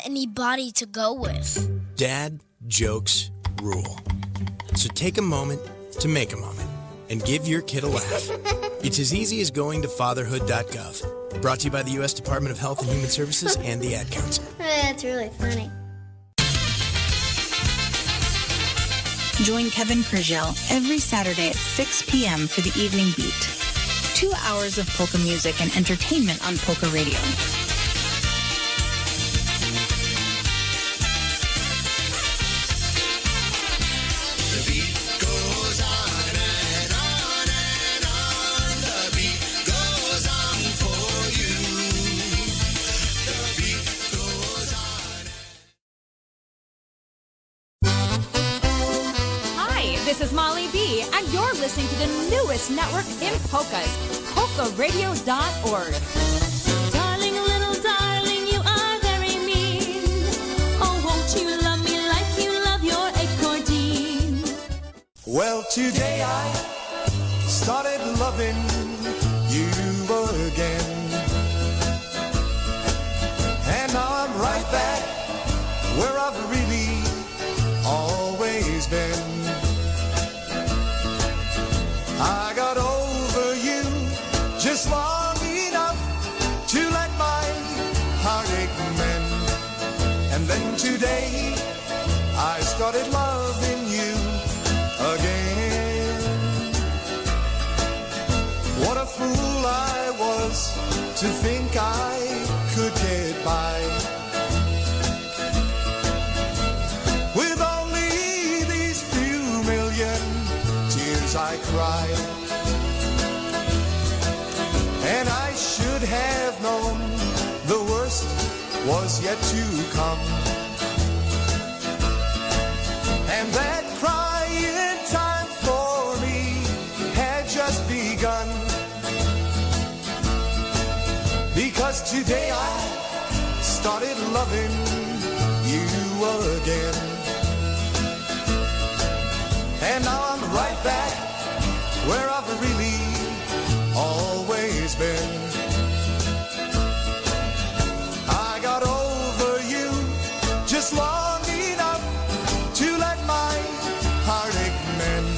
anybody to go with. Dad jokes rule. So take a moment to make a moment and give your kid a laugh. It's as easy as going to fatherhood.gov. Brought to you by the U.S. Department of Health and Human Services and the Ad Council. That's really funny. Join Kevin Purgell every Saturday at 6 p.m. for the Evening Beat. 2 hours of polka music and entertainment on PolkaRadio. The beat goes on and on and on. The beat goes on for you. The beat goes on. Hi, this is Molly B, and you're listening to the newest network in polkas, PolkaRadio.org. Darling, little darling, you are very mean. Oh, won't you love me like you love your accordion? Well, today I started loving you again. And now I'm right back where I've really always been. I got over you just long enough to let my heartache mend. And then today I started loving you again. What a fool I was to think I could get by with only these few million tears I cry. And I should have known the worst was yet to come, and that crying time for me had just begun. Because today I started loving you again. And now I'm right back where I've really always been. I got over you just long enough to let my heartache mend.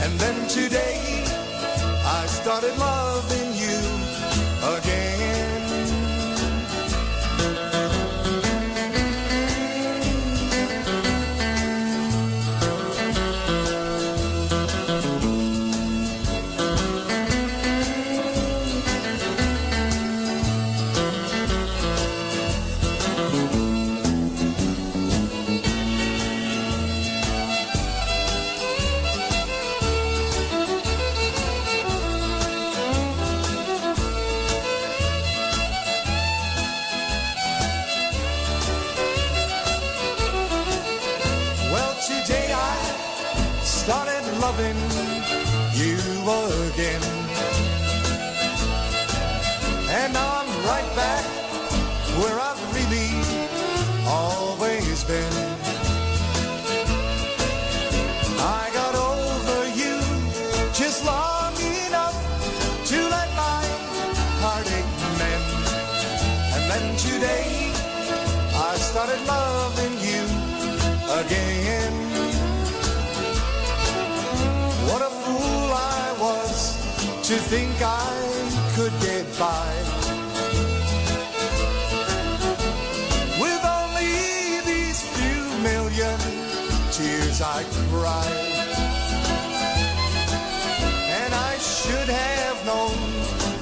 And then today I started loving you again. Started loving you again. And now I'm right back where I've really always been. I got over you just long enough to let my heartache mend. And then today I started loving you again. What a fool I was to think I could get by with only these few million tears I cried. And I should have known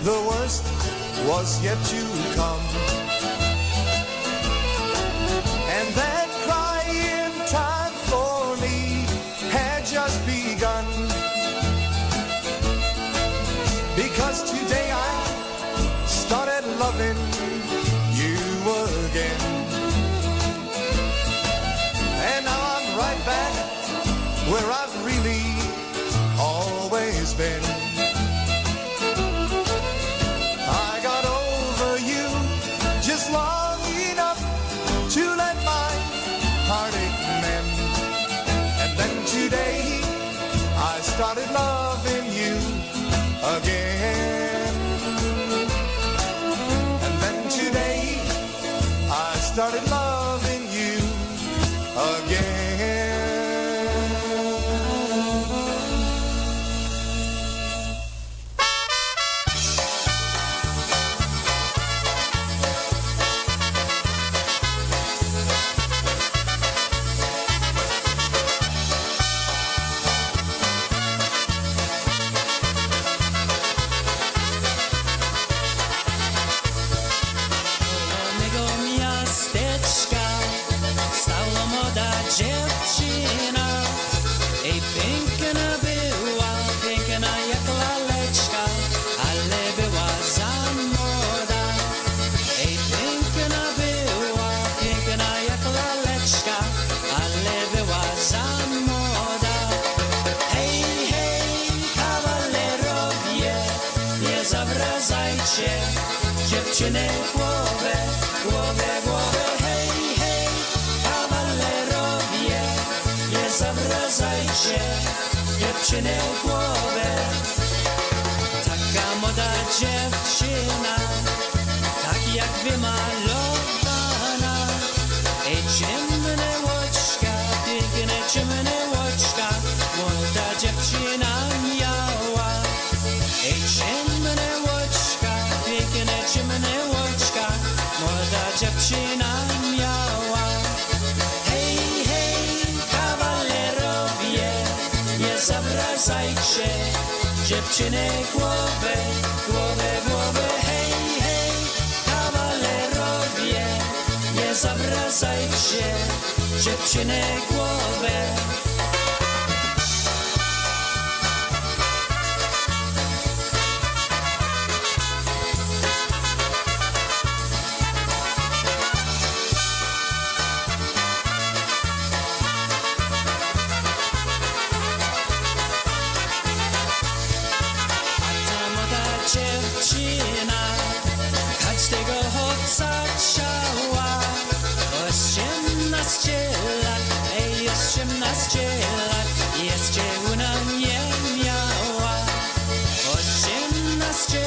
the worst was yet to come, and that crying time for me had just begun. Because today I started loving you again. And now I'm right back where I've really always been. I got over you just long enough to let my heartache mend. And then today I started loving you again. And then today I started loving you again. Dziewczyna, ej piękna była, piękna jak laleczka, ale była za młoda. Ej piękna była, piękna jak laleczka, ale była za młoda. Hej, hej, kawalerowie, nie zawracajcie dziewczyny głowę, głowę, głowę. Hej, hej, kawalerowie, nie zawracajcie dziewczyny głowę. Taka młoda dziewczyna, tak jak wymalowana. Ej, ciemne łoczka, piękne ciemne łoczka, młoda dziewczyna miała. Ej, ciemne łoczka, piękne ciemne łoczka, młoda dziewczyna miała. Hej, hej, kawalerowie, nie zawracajcie dziewczyny głowę, głowę, głowę. Hej, hej, kawalerowie, nie zawracajcie dziewczyny głowę. Dziewczyna każdego chłopca chciała. 18 lat, ej, 18 lat, jeszcze ona nie miała. 18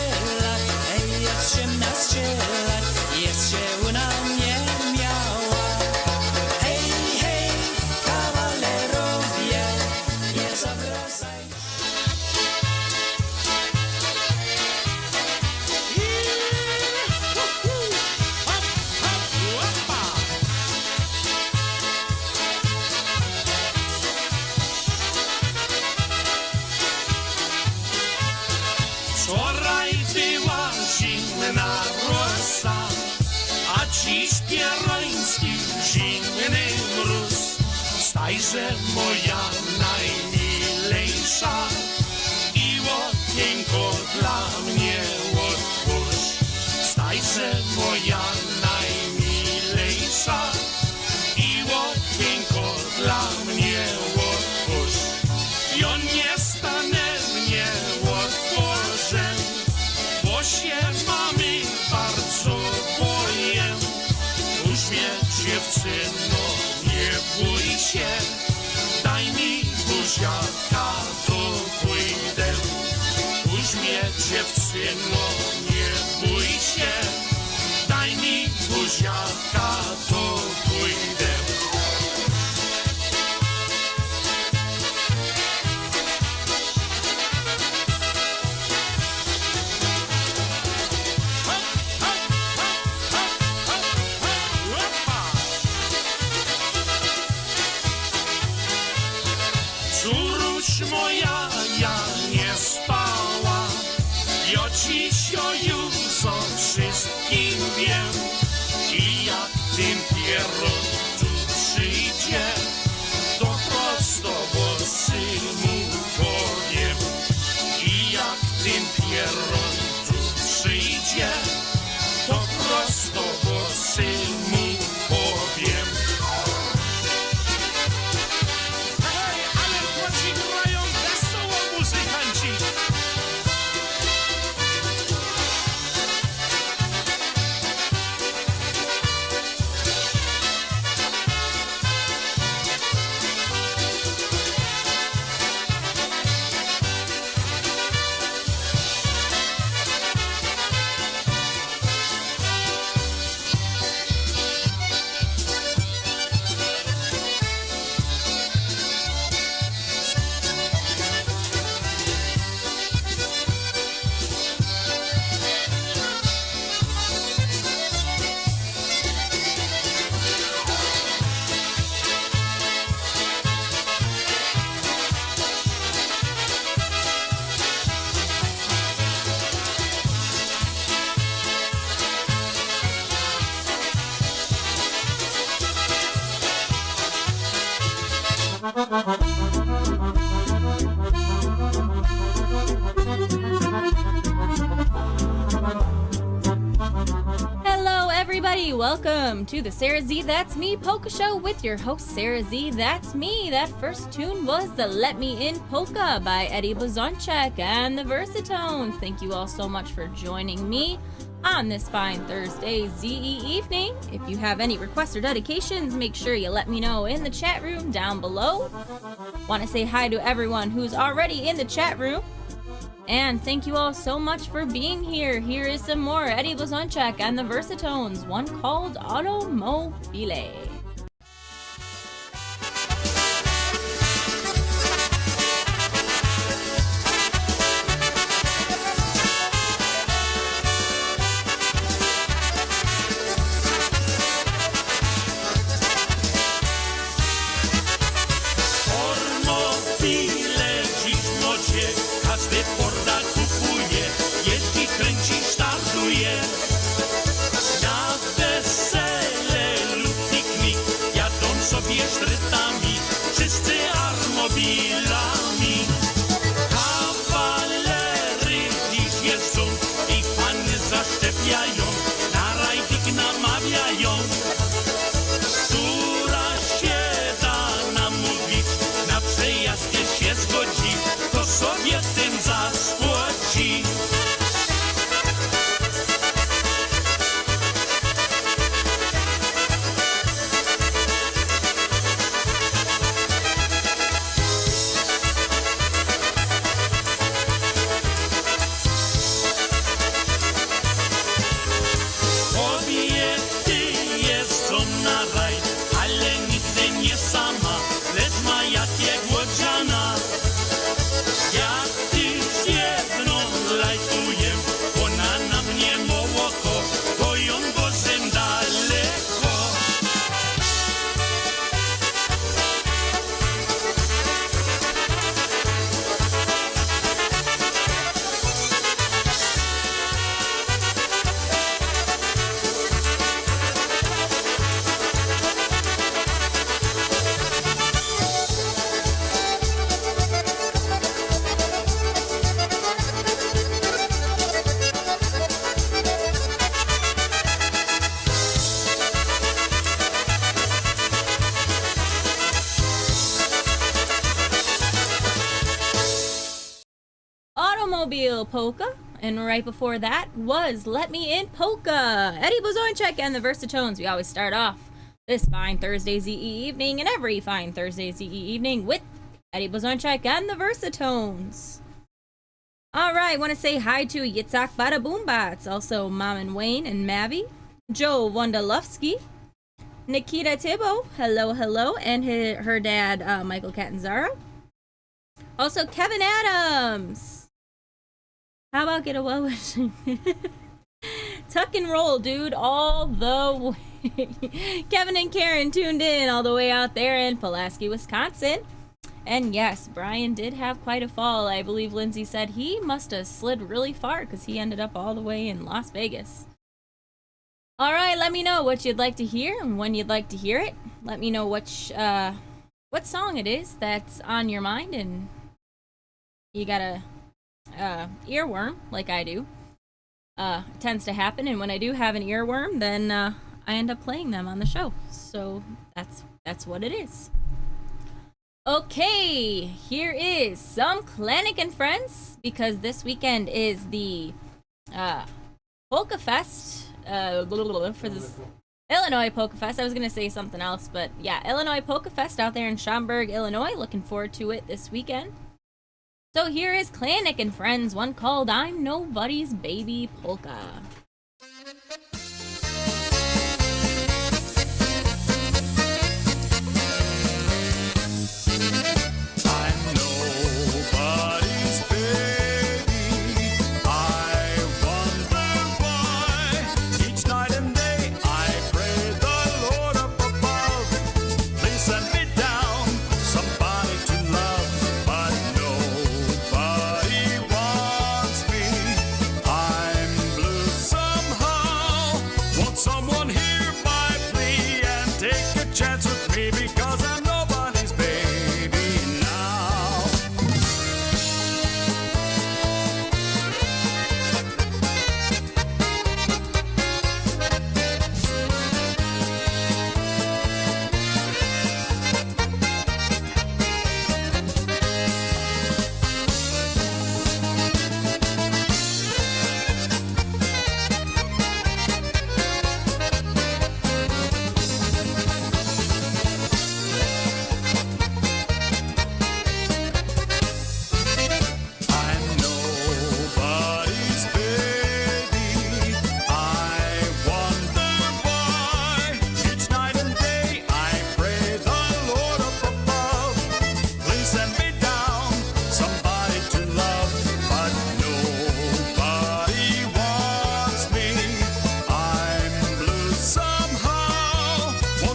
lat, ej, 18 lat, jeszcze ona nie miała. Hej, hej, kawalerowie, nie zawracajcie. Wczoraj była zimna rosa, a dziś pieroński zimny mróz. Stajże moja najmilejsza i okienko dla mnie otwórz. Stajże moja najmilejsza i okienko dla mnie otwórz. I on nie stanie mnie otworzę, bo się mamy bardzo boję. Już mnie dziewczyno, nie bój się, daj mi buziaka, to pójdę. Już mnie dziewczyno, nie bój się, daj mi buziaka, to pójdę. Córuś moja, ja nie spała, ja dziś już o wszystkim wiem. I jak ten pieron tu przyjdzie, to prosto włosy mu powiem. I jak ten pieron tu przyjdzie, to prosto włosy mu powiem. Hej, ale chłoci grają wesoło muzykanci. Hello, everybody. Welcome to the SareZee That's Me Polka Show with your host, SareZee That's Me. That first tune was the Let Me In Polka by Eddie Blazonczyk and the Versatones. Thank you all so much for joining me on this fine Thursday ZE evening. If you have any requests or dedications, make sure you let me know in the chat room down below. Want to say hi to everyone who's already in the chat room. And thank you all so much for being here. Here is some more Eddie Blazonczyk and the Versatones, one called Automobile. Automobile Polka, and right before that was Let Me In Polka, Eddie Blazonczyk and the Versatones. We always start off this fine Thursday ZE evening and every fine Thursday ZE evening with Eddie Blazonczyk and the Versatones. Alright, want to say hi to Yitzhak Badaboombots, also Mom and Wayne and Mavi, Joe Wondolowski, Nikita Thibault, hello, and her dad, Michael Catanzaro. Also, Kevin Adams. How about get a well wishing? Tuck and roll, dude, all the way. Kevin and Karen tuned in all the way out there in Pulaski, Wisconsin. And yes, Brian did have quite a fall. I believe Lindsay said he must have slid really far because he ended up all the way in Las Vegas. All right, let me know what you'd like to hear and when you'd like to hear it. Let me know what song it is that's on your mind, and you got a earworm like I do. It tends to happen, and when I do have an earworm, then I end up playing them on the show. So that's what it is. Okay, here is some Klanick and Friends, because this weekend is the Polka Fest for this Illinois Polka Fest. I was gonna say something else, but yeah, Illinois Polka Fest out there in Schaumburg, Illinois. Looking forward to it this weekend. So here is Klanick and Friends, one called I'm Nobody's Baby Polka. I'm nobody's baby. I wonder why. Each night and day I pray the Lord up above. Please send me down somebody to love, but nobody wants me. I'm blue somehow. Won't someone hear my plea and take a chance with me, because I'm nobody's baby.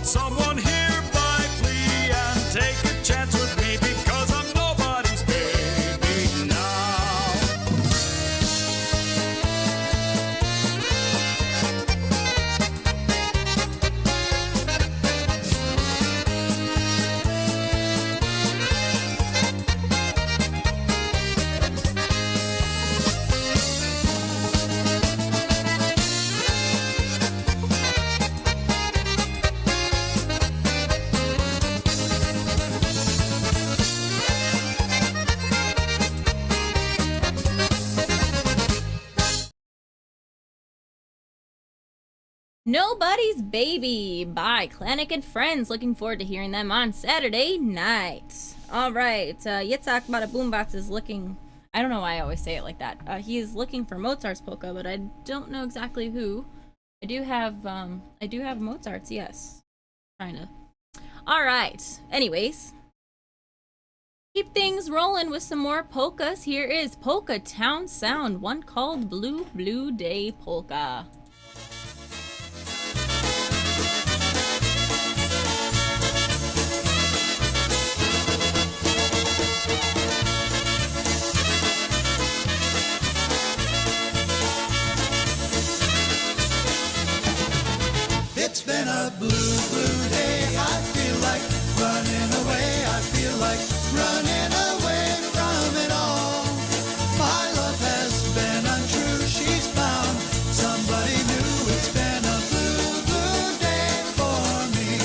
Would someone hereby plea and take a chance with me because I'm nobody's baby now? Nobody's Baby by Klanick and Friends. Looking forward to hearing them on Saturday night. All right, Yitzhak Bada Boombots is looking. I don't know why I always say it like that. He is looking for Mozart's polka, but I don't know exactly who. I do have Mozart's. Yes, trying to. All right. Anyways, keep things rolling with some more polkas. Here is Polka Town Sound, one called Blue Blue Day Polka. It's been a blue, blue day. I feel like running away. I feel like running away from it all. My love has been untrue. She's found somebody new. It's been a blue, blue day for me.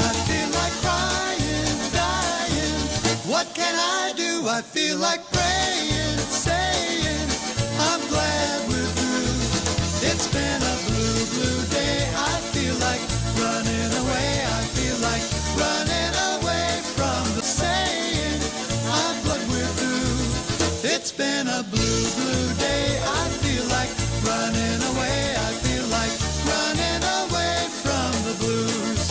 I feel like crying, dying. What can I do? I feel like praying, saying, I'm glad we're through. It's been a blue, blue day. I feel like running away. I feel like running away from the saying, I'm glad we're through. It's been a blue, blue day. I feel like running away. I feel like running away from the blues.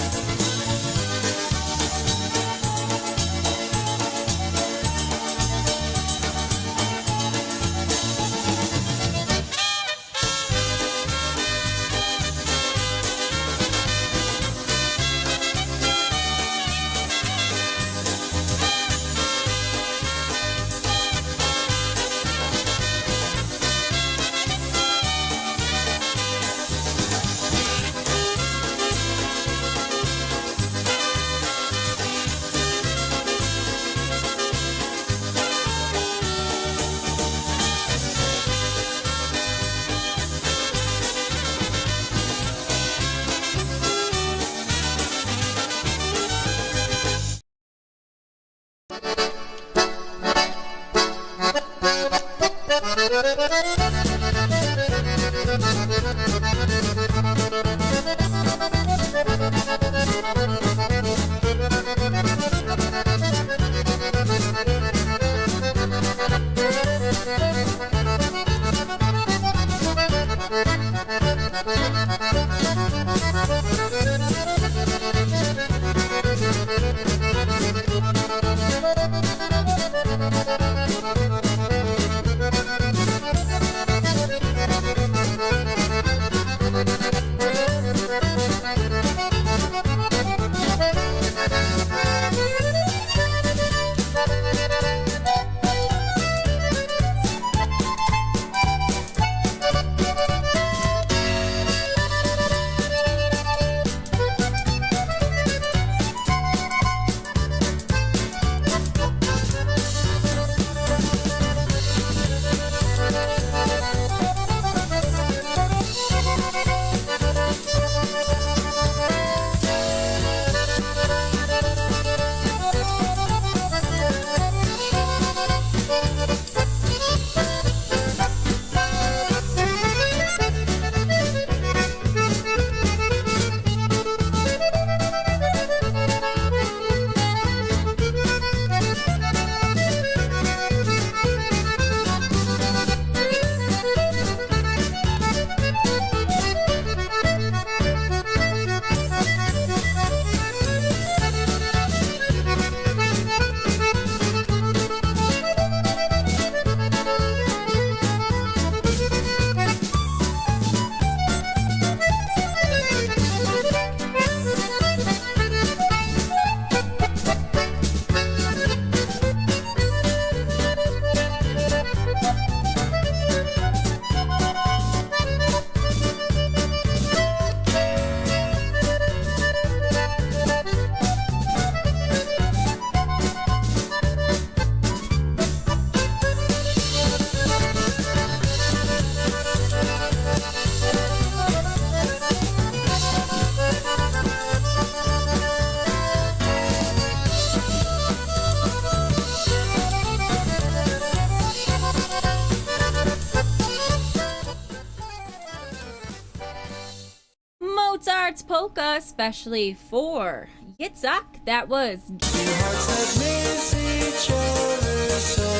polka, especially for Yitzhak. That was Two hearts that miss each other so.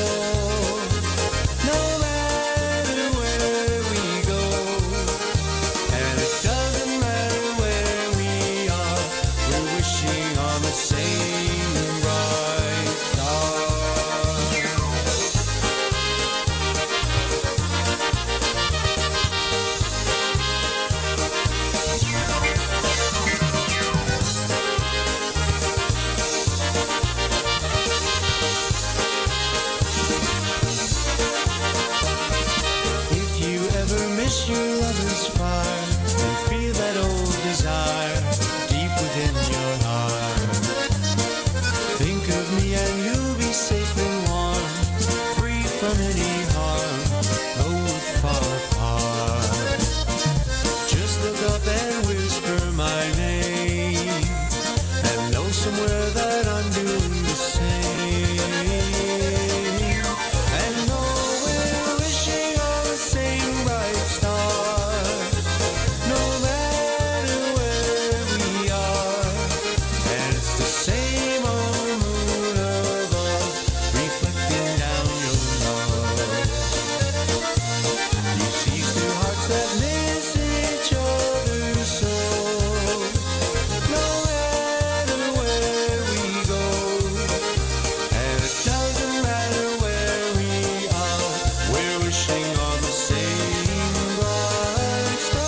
No matter where we go, and it doesn't matter where we are, we're wishing on the same bright star. If you ever miss your lover's fire and feel that old desire deep within your heart, think of me and you'll be safe and warm, free from any harm, though far apart. Just look up and whisper my name, and know somewhere that I'm doing the same. And know we're wishing on the same bright star, no matter where we are. And it's the same old moon above, reflecting down your love. You see two hearts that miss each other so. No matter where we go, and it doesn't matter where we are, we're wishing on the same bright star.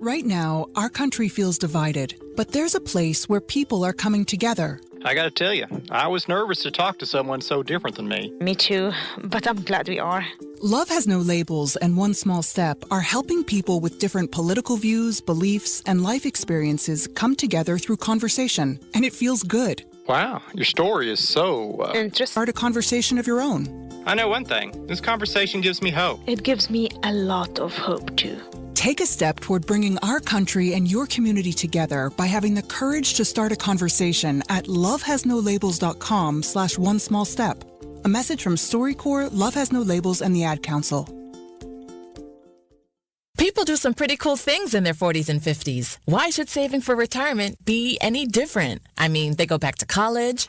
Right now, our country feels divided, but there's a place where people are coming together. I gotta tell you, I was nervous to talk to someone so different than me. Me too, but I'm glad we are. Love Has No Labels and One Small Step are helping people with different political views, beliefs, and life experiences come together through conversation, and it feels good. Wow, your story is so... Interesting. Start a conversation of your own. I know one thing. This conversation gives me hope. It gives me a lot of hope too. Take a step toward bringing our country and your community together by having the courage to start a conversation at lovehasnolabels.com/onesmallstep. A message from StoryCorps, Love Has No Labels, and the Ad Council. People do some pretty cool things in their 40s and 50s. Why should saving for retirement be any different? I mean, they go back to college,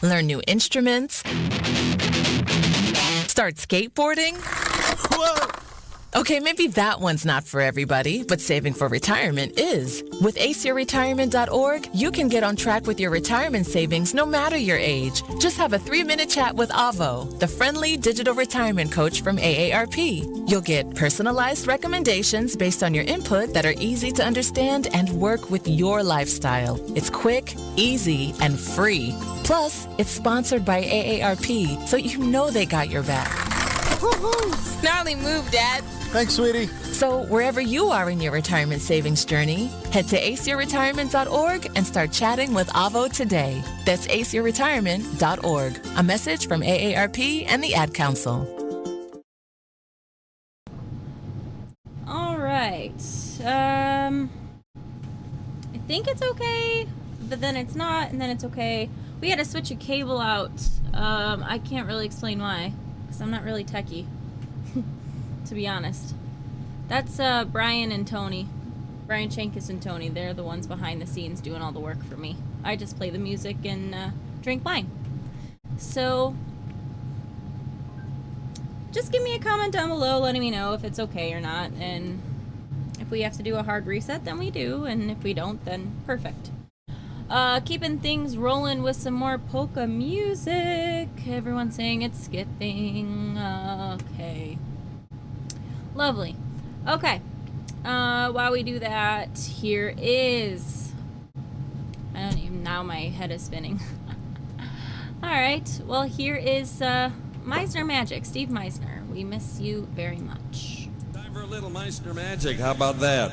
learn new instruments, start skateboarding. Whoa! Okay, maybe that one's not for everybody, but saving for retirement is. With aceyourretirement.org, you can get on track with your retirement savings no matter your age. Just have a 3-minute chat with Avo, the friendly digital retirement coach from AARP. You'll get personalized recommendations based on your input that are easy to understand and work with your lifestyle. It's quick, easy, and free. Plus, it's sponsored by AARP, so you know they got your back. Gnarly move, Dad. Thanks, sweetie. So wherever you are in your retirement savings journey, head to aceyourretirement.org and start chatting with Avo today. That's aceyourretirement.org. A message from AARP and the Ad Council. all right. I think it's okay, but then it's not, and then it's okay. We had to switch a cable out. I can't really explain why, because I'm not really techie, to be honest. That's Brian and Tony. Brian Chankis and Tony. They're the ones behind the scenes doing all the work for me. I just play the music and drink wine. So, just give me a comment down below letting me know if it's okay or not. And if we have to do a hard reset, then we do. And if we don't, then perfect. Keeping things rolling with some more polka music. Everyone's saying it's skipping. Okay. Lovely. Okay. While we do that, here is... I don't even... Now my head is spinning. Alright. Well, here is Meisner Magic. Steve Meisner. We miss you very much. Time for a little Meisner Magic. How about that?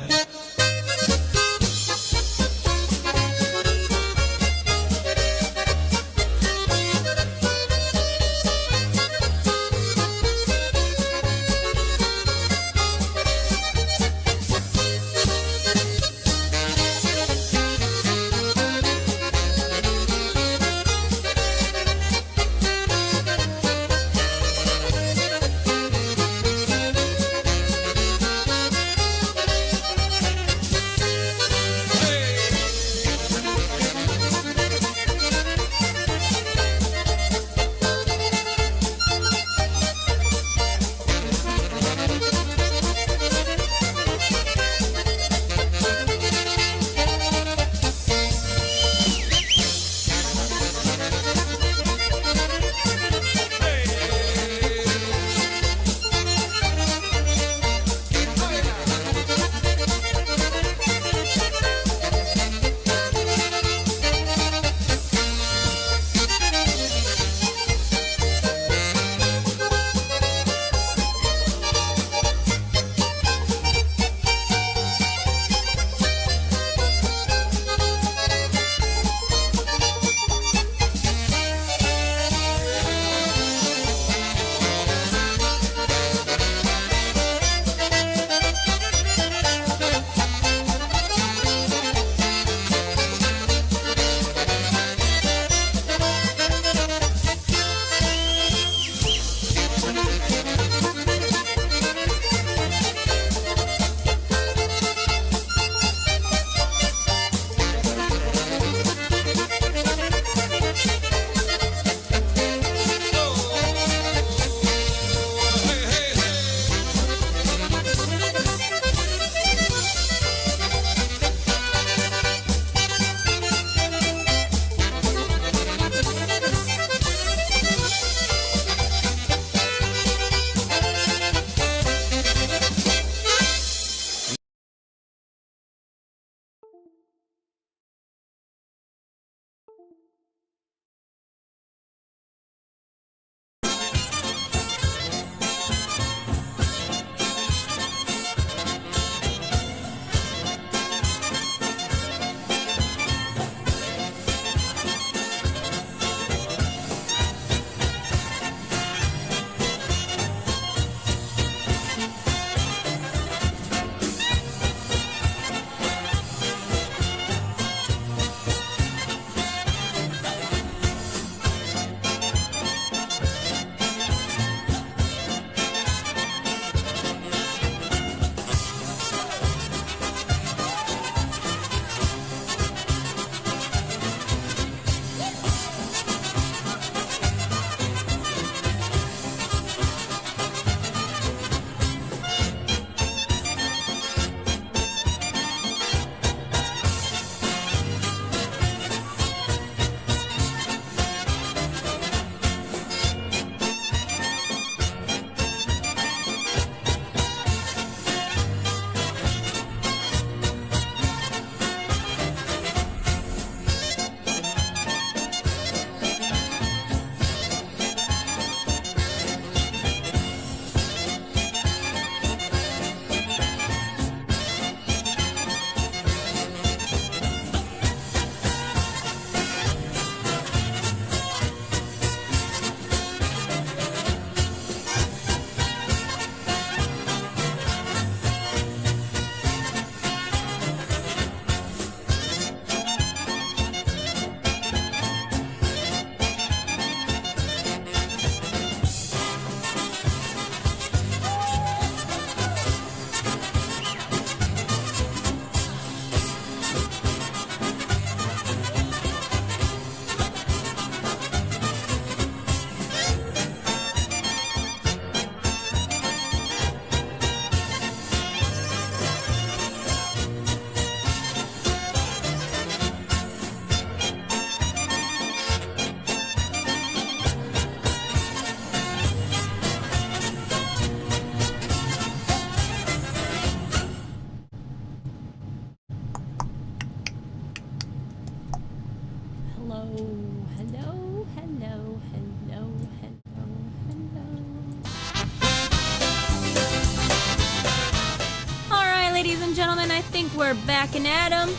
think we're backing at 'em.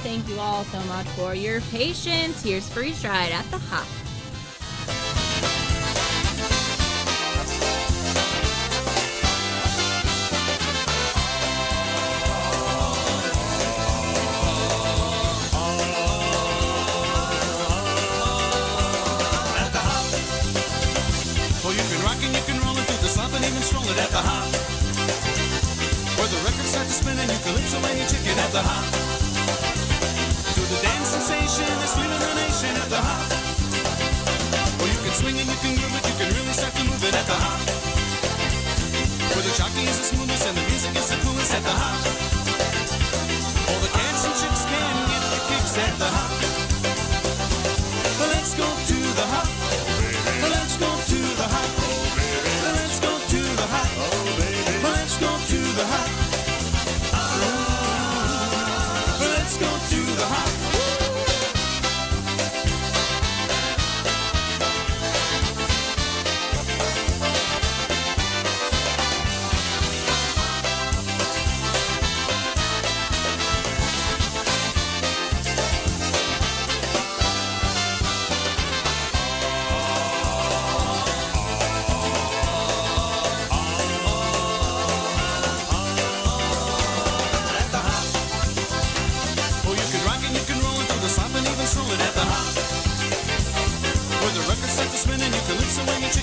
Thank you all so much for your patience. Here's Freeze Dried at the Hop. Well, you can rock and you can roll it, do the slump and even stroll it at the hop. Where the records start to spin and you calypso and you chicken at the hop. Do the dance sensation that's leaving the nation at the hop. Well, you can swing and you can groove it, you can really start to move it at the hop. Where the jockey is the smoothest and the music is the coolest at the hop. All the cats and chicks can get the kicks at the hop. Well, let's go to the hop. Well, let's go to the hop. Well, let's go to the hop. Well, let's go to the hop. Well, let's go to the hop.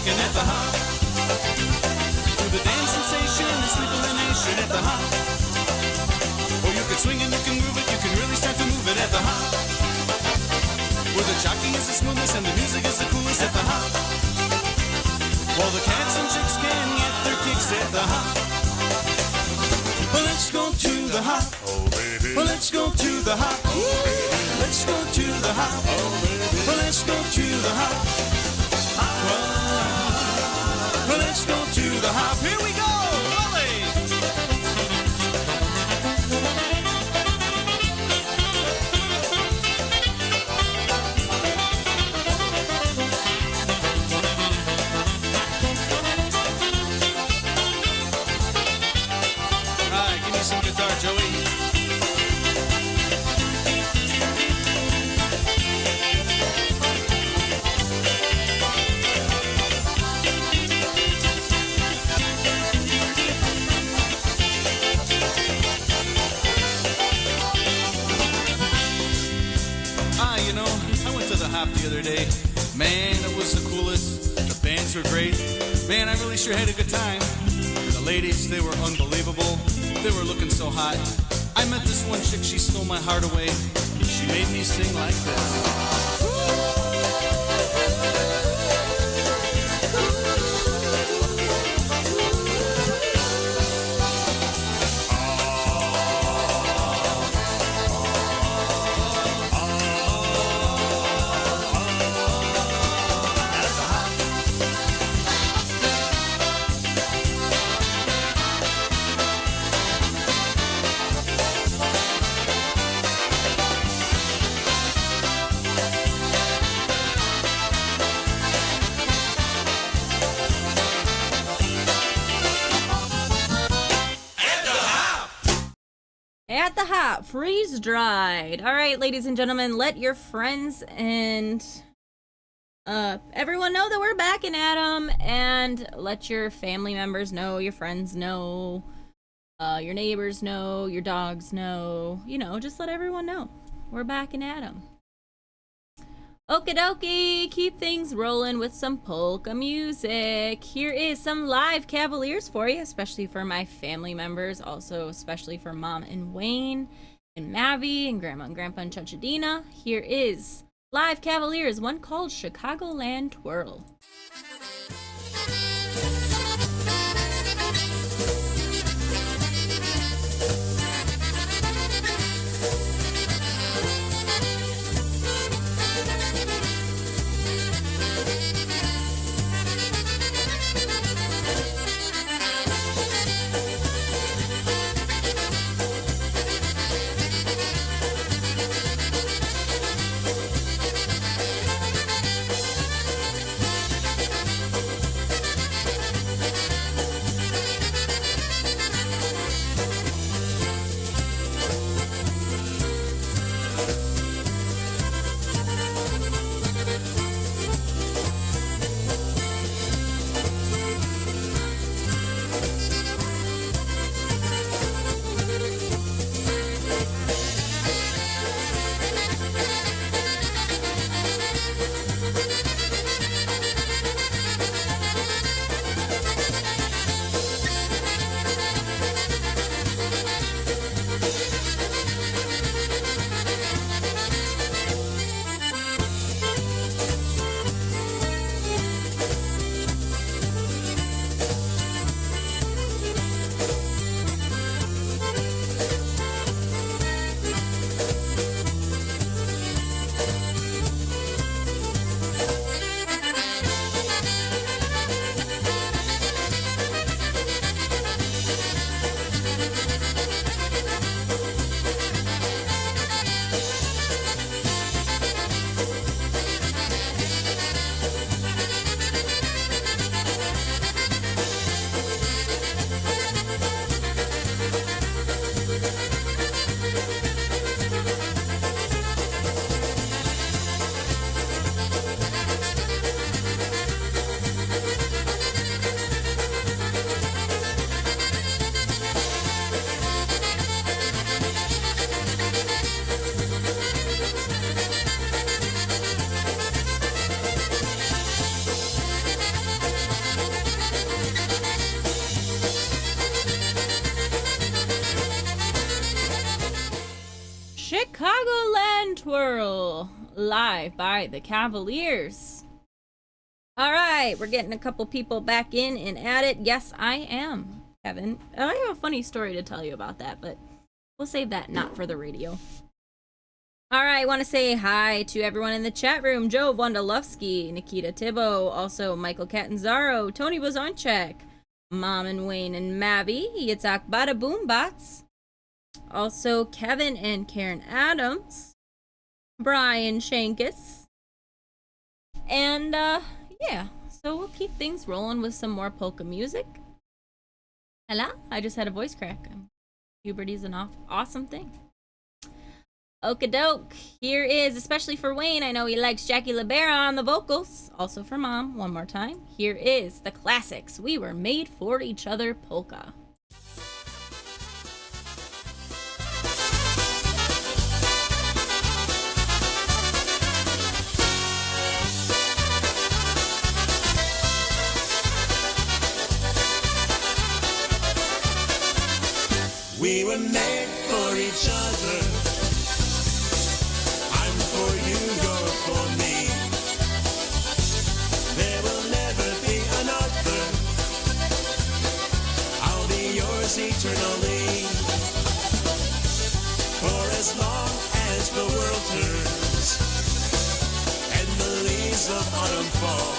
At the hop, do the dance sensation and sleep in the nation at the hop. Or you can swing and you can move it, you can really start to move it at the hop. Where the jockey is the smoothest and the music is the coolest at the hop. While the cats and chicks can get their kicks at the hop. Well, let's go to the hop. Oh, baby. Well, let's go to the hop. Oh, baby. Let's go to the hop. Oh, baby. Well, let's go to the hop. Well, let's go to the hop. Here we go, Wally! All right, give me some guitar, Joey. The other day, man, it was the coolest. The bands were great, man. I really sure had a good time. The ladies, they were unbelievable. They were looking so hot. I met this one chick, she stole my heart away. She made me sing like this. At the Hop, Freeze Dried. All right, ladies and gentlemen, let your friends and everyone know that we're backing at them, and let your family members know, your friends know, your neighbors know, your dogs know. You know, just let everyone know we're backing at them. Okie dokie, keep things rolling with some polka music. Here is some live Cavaliers for you, especially for my family members, also especially for Mom and Wayne and Mavi and Grandma and Grandpa and Chachadina. Here is live Cavaliers, one called Chicagoland Twirl. live by the Cavaliers. All right, we're getting a couple people back in and at it. Yes, I am, Kevin. I have a funny story to tell you about that, but we'll save that not for the radio. All right, I want to say hi to everyone in the chat room. Joe Wondolowski, Nikita Thibault, also Michael Catanzaro, Tony Bozonchek, Mom and Wayne and Mavi, Yitzhak Bada Boombots, also Kevin and Karen Adams, Brian Shankus, and yeah, so we'll keep things rolling with some more polka music. Hello, I just had a voice crack. Puberty's an awesome thing. Okie-doke, here is, especially for Wayne, I know he likes Jackie Libera on the vocals. Also for Mom, one more time. Here is the classics, We Were Made for Each Other polka. We were made for each other. I'm for you, you're for me. There will never be another. I'll be yours eternally. For as long as the world turns and the leaves of autumn fall,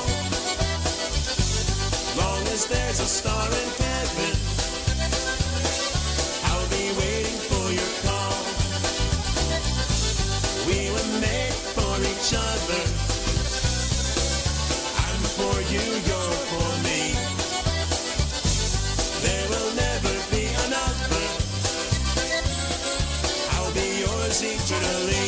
long as there's a star in heaven, waiting for your call. We were made for each other. I'm for you, you're for me. There will never be another. I'll be yours eternally.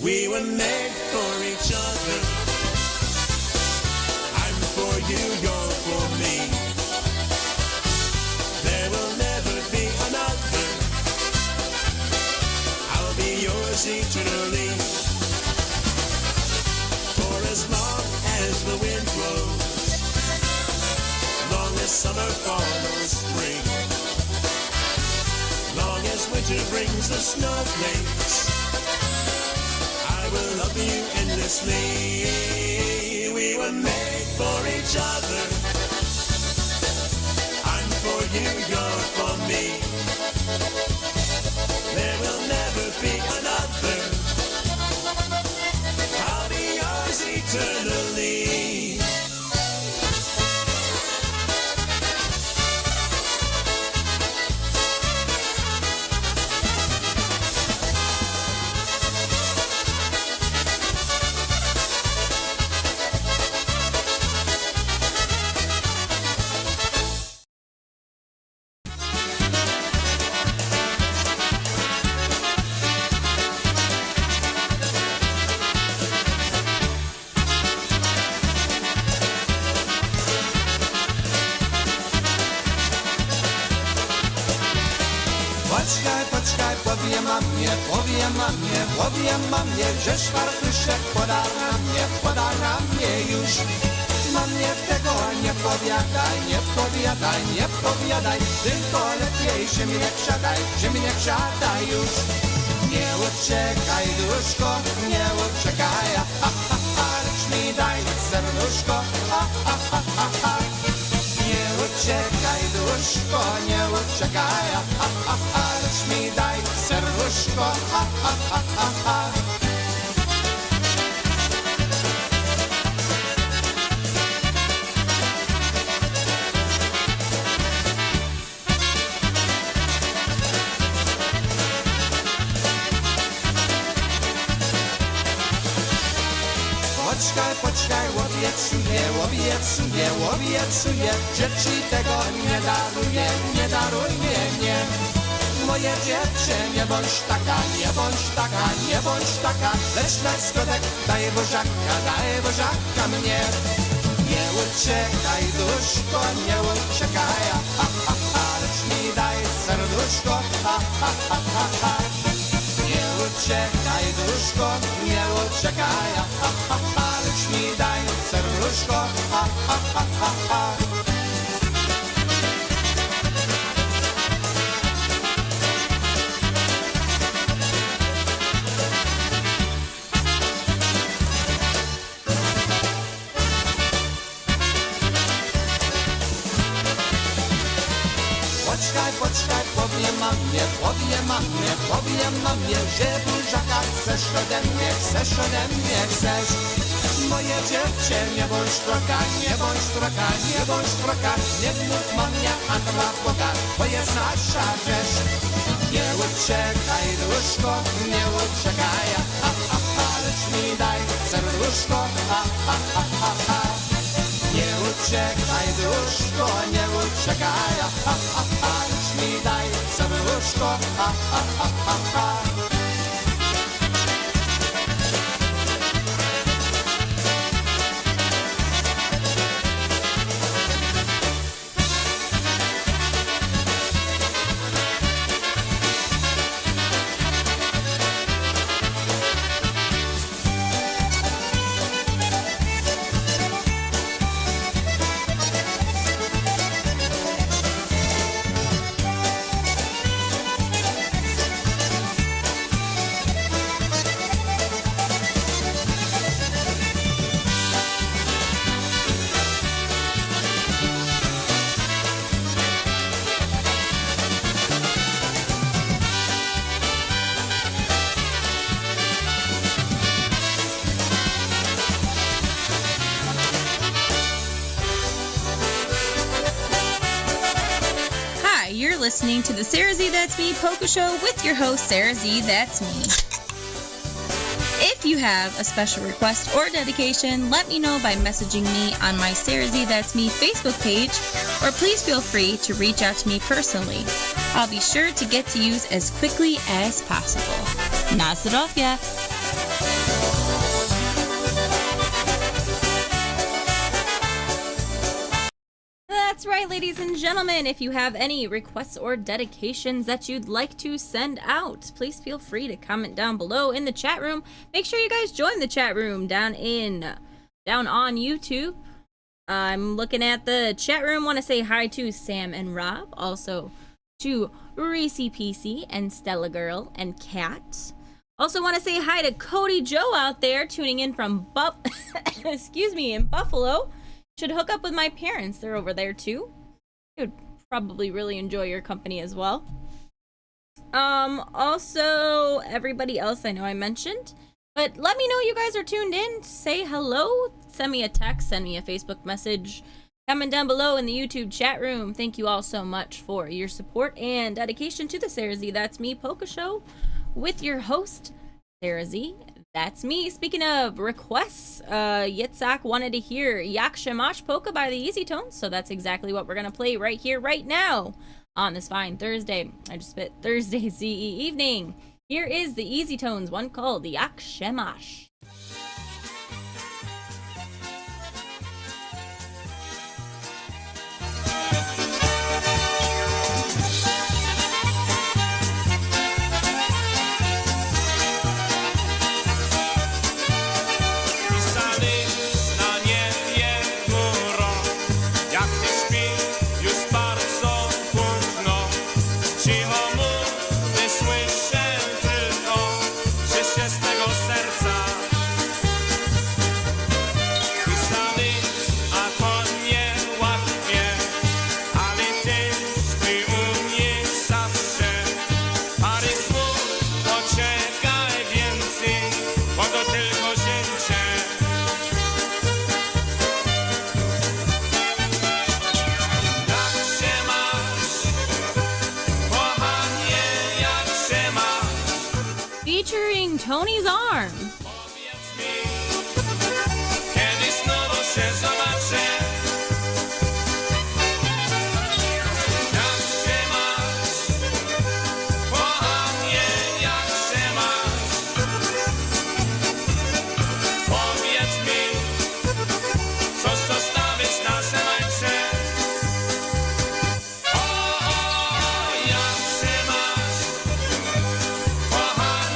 We were made for each other. I'm for you, you're for me. There will never be another. I'll be yours eternally. For as long as the wind blows, long as summer, fall, or spring, long as winter brings the snowflakes, I will love you endlessly. We were made for each other. I'm for you, you're for me. There will never be another. I'll be yours eternally. Powiem mamie, że Szwartyszek poda na mnie już. Mamie tego nie powiadaj, tylko lepiej się mnie wsiadaj już. Nie uciekaj, duszko, nie uciekaj, lecz mi daj serduszko, Nie uciekaj, duszko, nie uciekaj, lecz mi daj serduszko, Poczekaj, obiecuję, że ci tego nie daruję, nie. Moje dziewczę, nie bądź taka, lecz na skodek daj Bożaka mnie. Nie uciekaj, duszko, nie uciekaj, lecz mi daj serduszko, Nie uciekaj, duszko, nie uciekaj, lecz mi daj serduszko, Poczekaj, powiem mamie, że buziaka chcesz ode mnie, chcesz. Moje dziewczę, nie bądź troka, nie mów mamie, a dla Boga, to jest nasza rzecz. Nie uciekaj, duszko, nie uciekaj, lecz mi daj serduszko, Nie uciekaj, duszko, nie uciekaj, lecz mi daj serduszko, Listening to the SareZee That's Me Polka Show with your host, SareZee That's Me. If you have a special request or dedication, let me know by messaging me on my SareZee That's Me Facebook page, or please feel free to reach out to me personally. I'll be sure to get to you as quickly as possible. Na zdrowie! That's right, ladies and gentlemen. If you have any requests or dedications that you'd like to send out, please feel free to comment down below in the chat room. Make sure you guys join the chat room down on YouTube. I'm looking at the chat room. Want to say hi to Sam and Rob, also to Reese PC and Stella Girl and Kat. Also want to say hi to Cody Joe out there tuning in from in Buffalo. Should hook up with my parents. They're over there too. They would probably really enjoy your company as well. Also, everybody else I know I mentioned. But let me know you guys are tuned in. Say hello. Send me a text. Send me a Facebook message. Comment down below in the YouTube chat room. Thank you all so much for your support and dedication to the SareZee That's Me Polka Show with your host, SareZee That's Me. Speaking of requests, Yitzhak wanted to hear Yak Shemash Polka by the Easy Tones, so that's exactly what we're going to play right here, right now, on this fine Thursday. I just spit Thursday ZE evening. Here is the Easy Tones, one called Yak Shemash. Featuring Tony's Arm.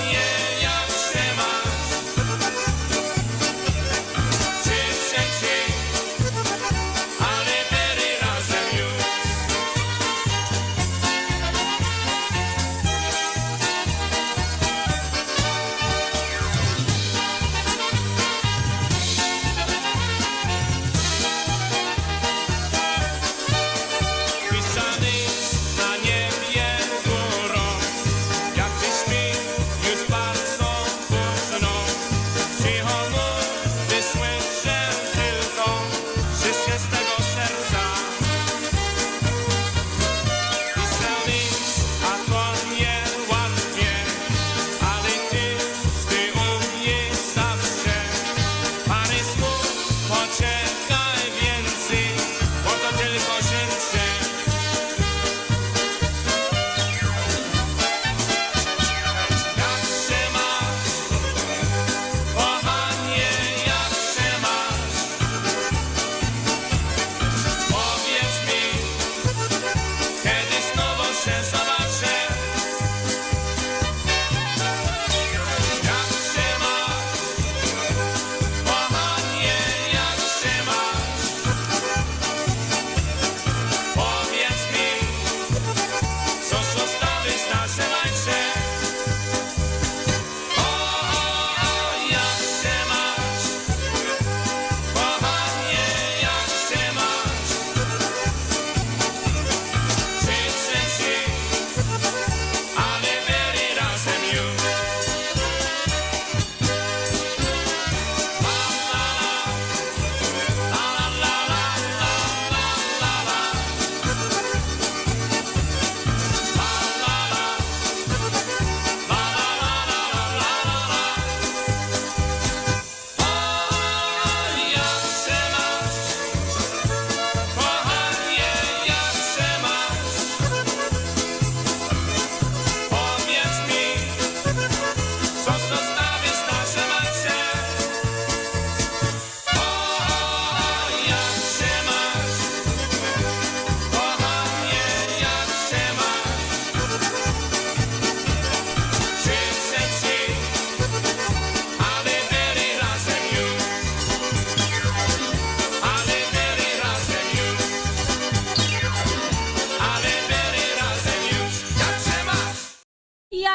Yeah.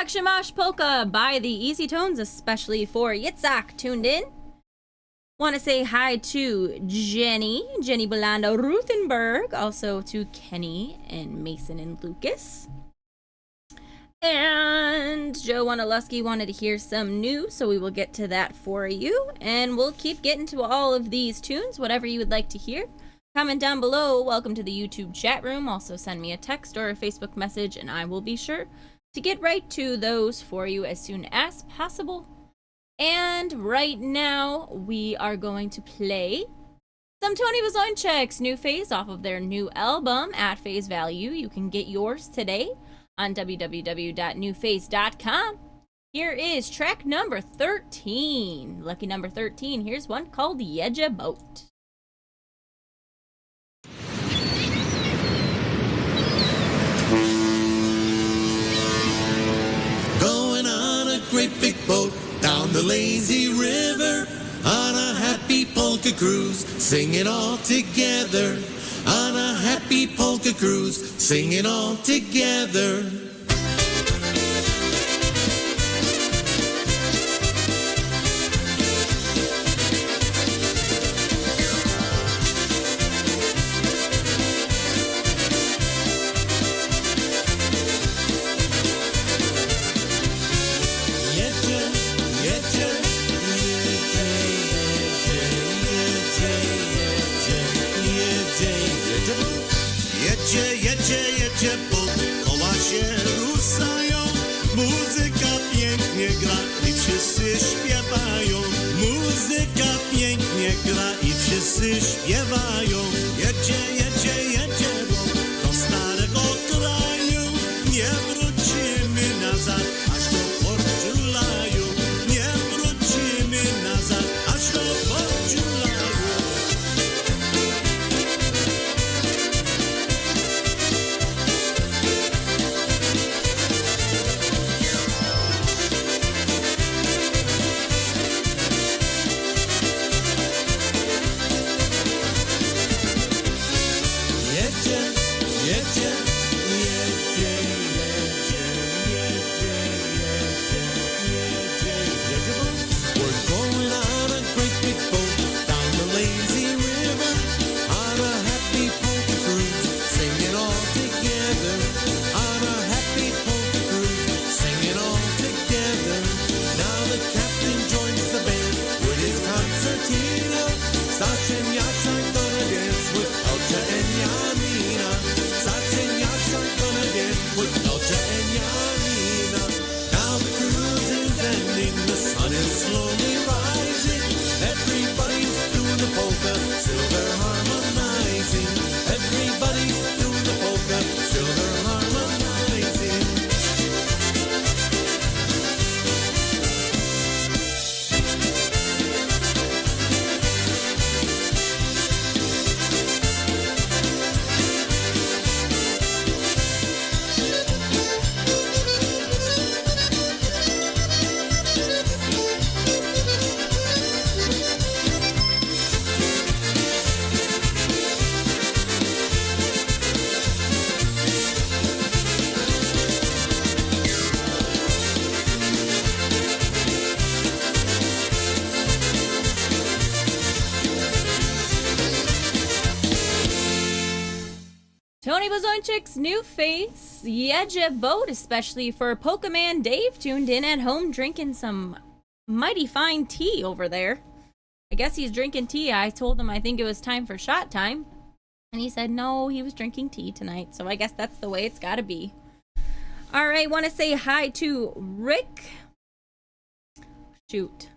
Shimach Shamash Polka by the Easy Tones, especially for Yitzhak tuned in. Want to say hi to Jenny Belanda Ruthenberg, also to Kenny and Mason and Lucas. And Joe Wanaluski wanted to hear some new, so we will get to that for you. And we'll keep getting to all of these tunes, whatever you would like to hear. Comment down below. Welcome to the YouTube chat room. Also send me a text or a Facebook message, and I will be sure to get right to those for you as soon as possible. And right now, we are going to play some Tony Wazonczyk's new phase off of their new album, At Phase Value. You can get yours today on www.newphase.com. Here is track number 13. Lucky number 13. Here's one called Yeja Boat. Going on a great big boat down the lazy river on a happy polka cruise, singing all together. On a happy polka cruise, singing all together. Jedzie, bo koła się ruszają, muzyka pięknie gra i wszyscy śpiewają. Muzyka pięknie gra i wszyscy śpiewają. Jedzie, bo do starego kraju nie wrócimy nazad, aż do Portulaju. Nie wrócimy nazad, aż do Portulaju. Tony Wazonczyk's new face, Yeja Boat, especially for Polka Man Dave tuned in at home drinking some mighty fine tea over there. I guess he's drinking tea. I told him I think it was time for shot time. And he said no, he was drinking tea tonight. So I guess that's the way it's gotta be. Alright, want to say hi to Rick. Shoot.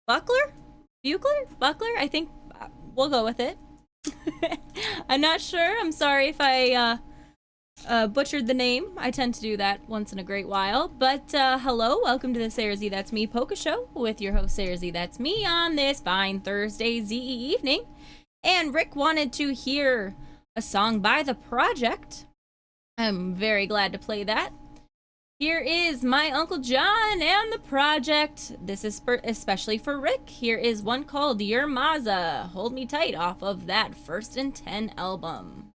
Buckler? I think we'll go with it. I'm not sure. I'm sorry if I butchered the name. I tend to do that once in a great while. But hello, welcome to the SareZee That's Me Polka Show with your host SareZee That's Me on this fine Thursday ZE evening. And Rick wanted to hear a song by The Project. I'm very glad to play that. Here is My Uncle John and The Project. This is especially for Rick. Here is one called Your Maza. Hold Me Tight off of that First and 10 album.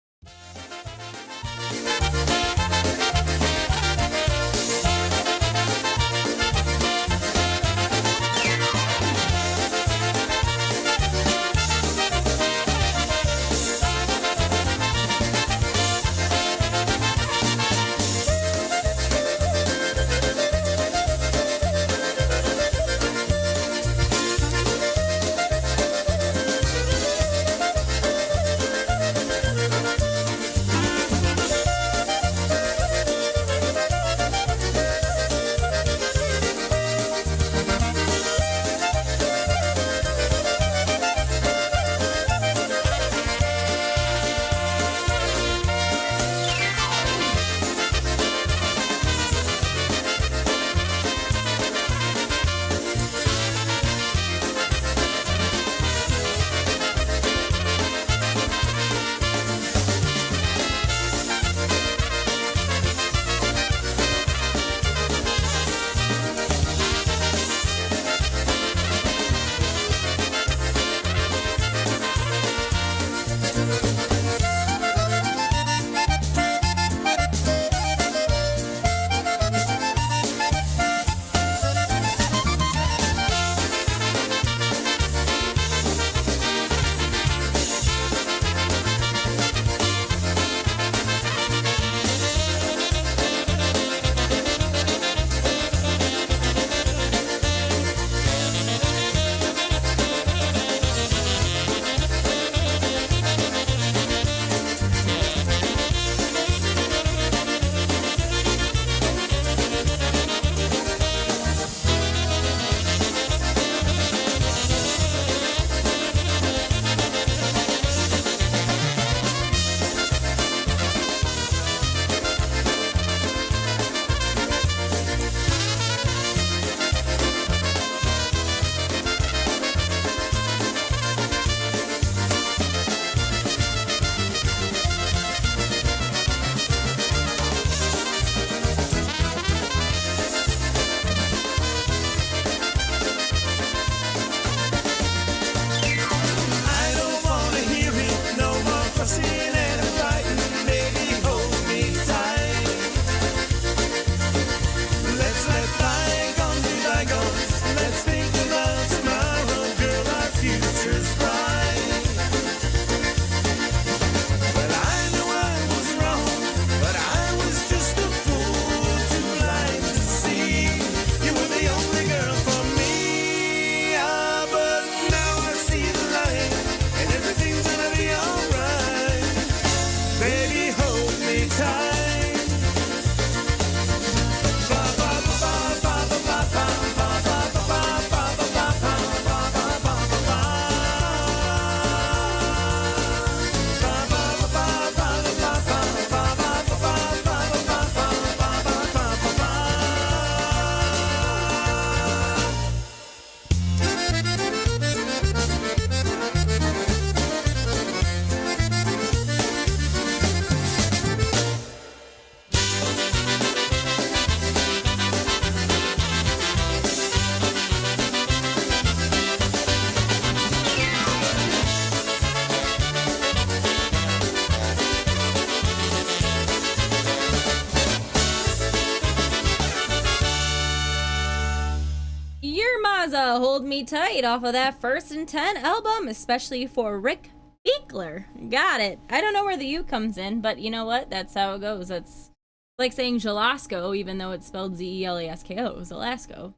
Hold Me Tight off of that First and 10 album, especially for Rick Beekler. Got it. I don't know where the U comes in, but you know what? That's how it goes. That's like saying Jalasko, even though it's spelled Zelasko, Zelasco.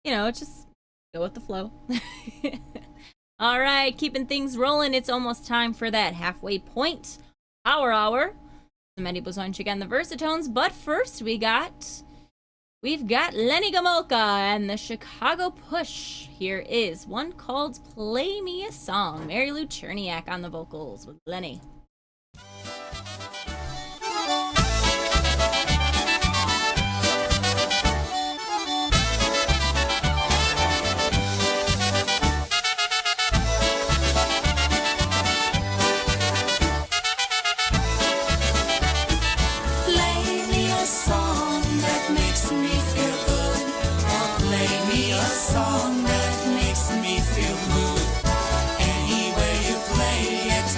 You know, just go with the flow. All right, keeping things rolling. It's almost time for that halfway point. Power Hour. The Medi Bozonchik and the Versatones. But first, we've got Lenny Gomulka and the Chicago Push. Here is one called Play Me a Song. Mary Lou Cherniak on the vocals with Lenny. Song that makes me feel good. Any way you play it,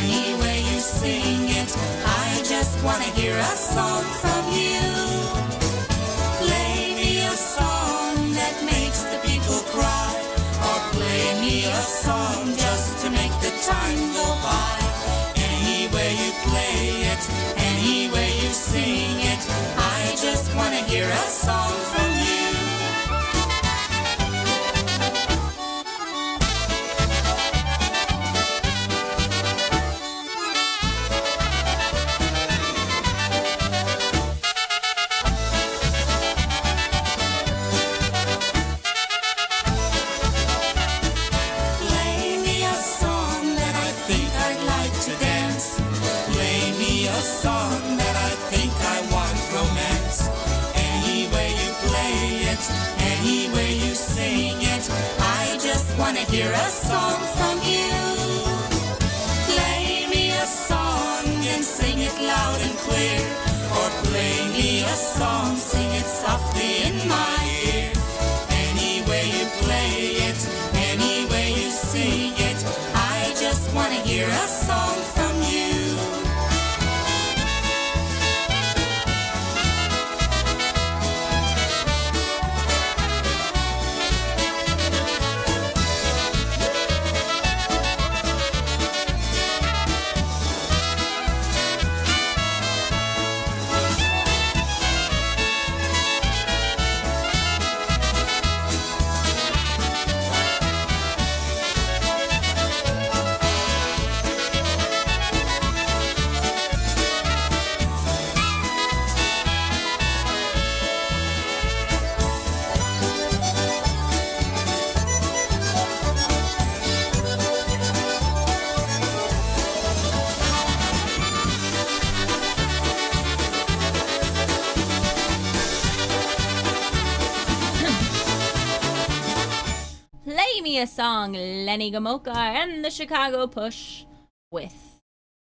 any way you sing it, I just wanna hear a song from you. Play me a song that makes the people cry, or play me a song just to make the time go by. Any way you play it, any way you sing it, I just wanna hear a song from you. Hear a song from you. Play me a song and sing it loud and clear, or play me a song, sing it softly in my ear. Any way you play it, any way you sing it, I just want to hear a song from you. A song, Lenny Gomulka and the Chicago Push with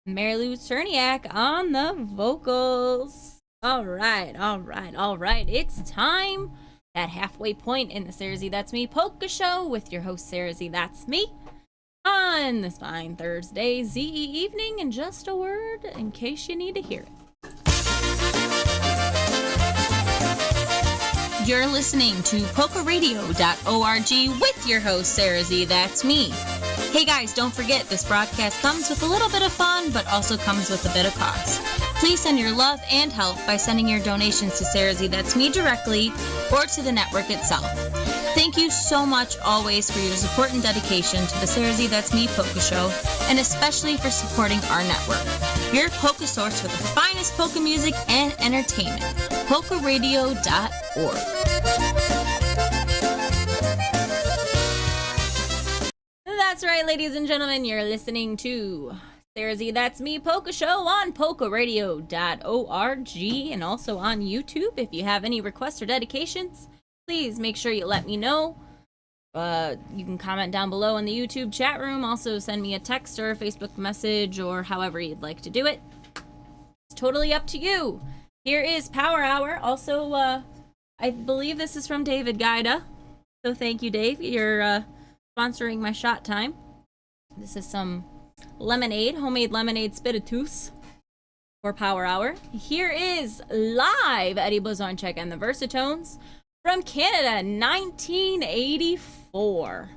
Mary Lou Cherniak on the vocals. All right. It's time, that halfway point in the SareZee That's Me Polka Show with your host SareZee That's Me on this fine Thursday ZE evening. And just a word in case you need to hear it. You're listening to PolkaRadio.org with your host, SareZee That's Me. Hey guys, don't forget this broadcast comes with a little bit of fun, but also comes with a bit of cost. Please send your love and help by sending your donations to SareZee That's Me directly or to the network itself. Thank you so much always for your support and dedication to the SareZee That's Me Polka Show, and especially for supporting our network. Your polka source for the finest polka music and entertainment. PolkaRadio.org. That's right, ladies and gentlemen, you're listening to SareZee That's Me Polka Show on PolkaRadio.org and also on YouTube. If you have any requests or dedications, please make sure you let me know. You can comment down below in the YouTube chat room. Also send me a text or a Facebook message or however you'd like to do it. It's totally up to you. Here is Power Hour. Also, I believe this is from David Gaida. So thank you, Dave. You're sponsoring my shot time. This is some lemonade, homemade lemonade spiritus for Power Hour. Here is live Eddie Blazonczyk and the Versatones From Canada, 1984.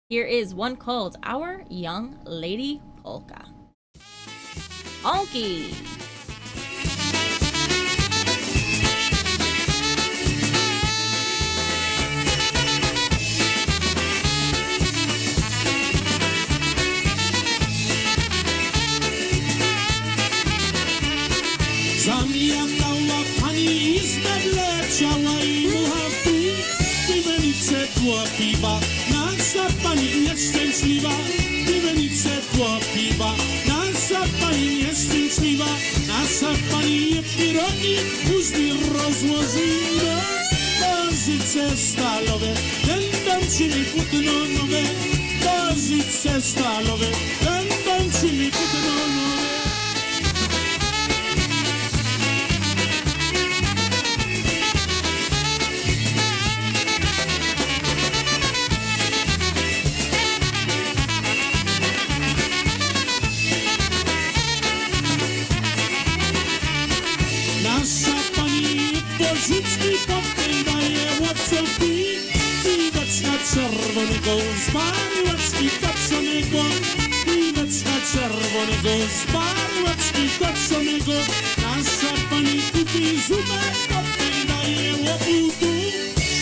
Here is one called Our Young Lady Polka. Honky. Zamiatała pani izbę, wleciała i mucha w pół. Piwenice tło piwa, nasza pani nieszczęśliwa. Piwenice tło piwa, nasza pani nieszczęśliwa. Nasza pani je pirogi, później rozłożyła. Nożyce stalowe, będą czyli płótno nowe. Nożyce stalowe, będą czyli płótno nowe. Rzucki popej daje łapcowi piweczka czerwonego z baryłeczki toczonego. Piweczka czerwonego z baryłeczki toczonego. Nasza pani kupi zupę, popej daje łobutu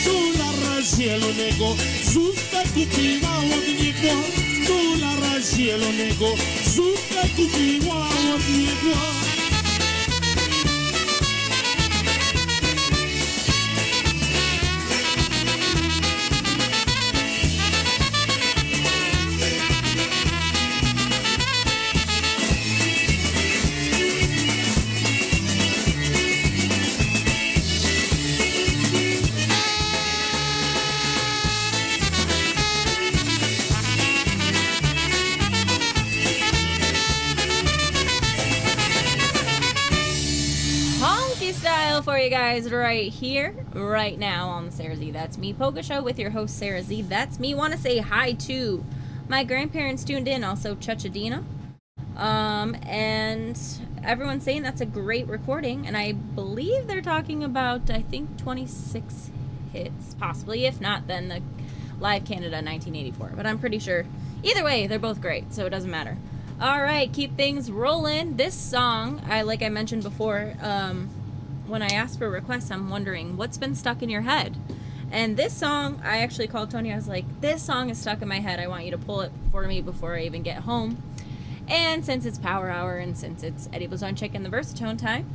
dolara zielonego. Zupę kupiła od niego, dolara zielonego. Zupę kupiła od niego. For you guys right here, right now on the SareZee That's Me Polka Show with your host SareZee That's Me. Want to say hi to my grandparents tuned in, also Chachadina, and everyone's saying that's a great recording, and I believe they're talking about, I think, 26 hits, possibly. If not, then the Live Canada 1984, but I'm pretty sure. Either way, they're both great, so it doesn't matter. All right, keep things rolling. This song, like I mentioned before, when I asked for requests, I'm wondering what's been stuck in your head. And this song, I actually called Tony. I was like, this song is stuck in my head. I want you to pull it for me before I even get home. And since it's Power Hour and since it's Eddie Blazonczyk and the Versatone time,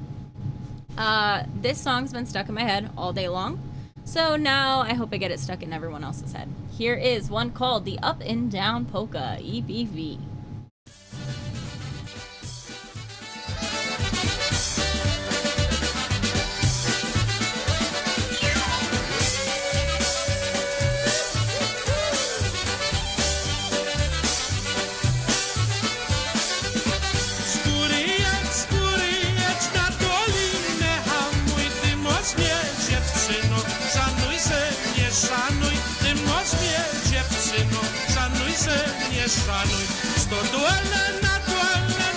this song's been stuck in my head all day long. So now I hope I get it stuck in everyone else's head. Here is one called the Up and Down Polka, EBV. Szanuj, sto duele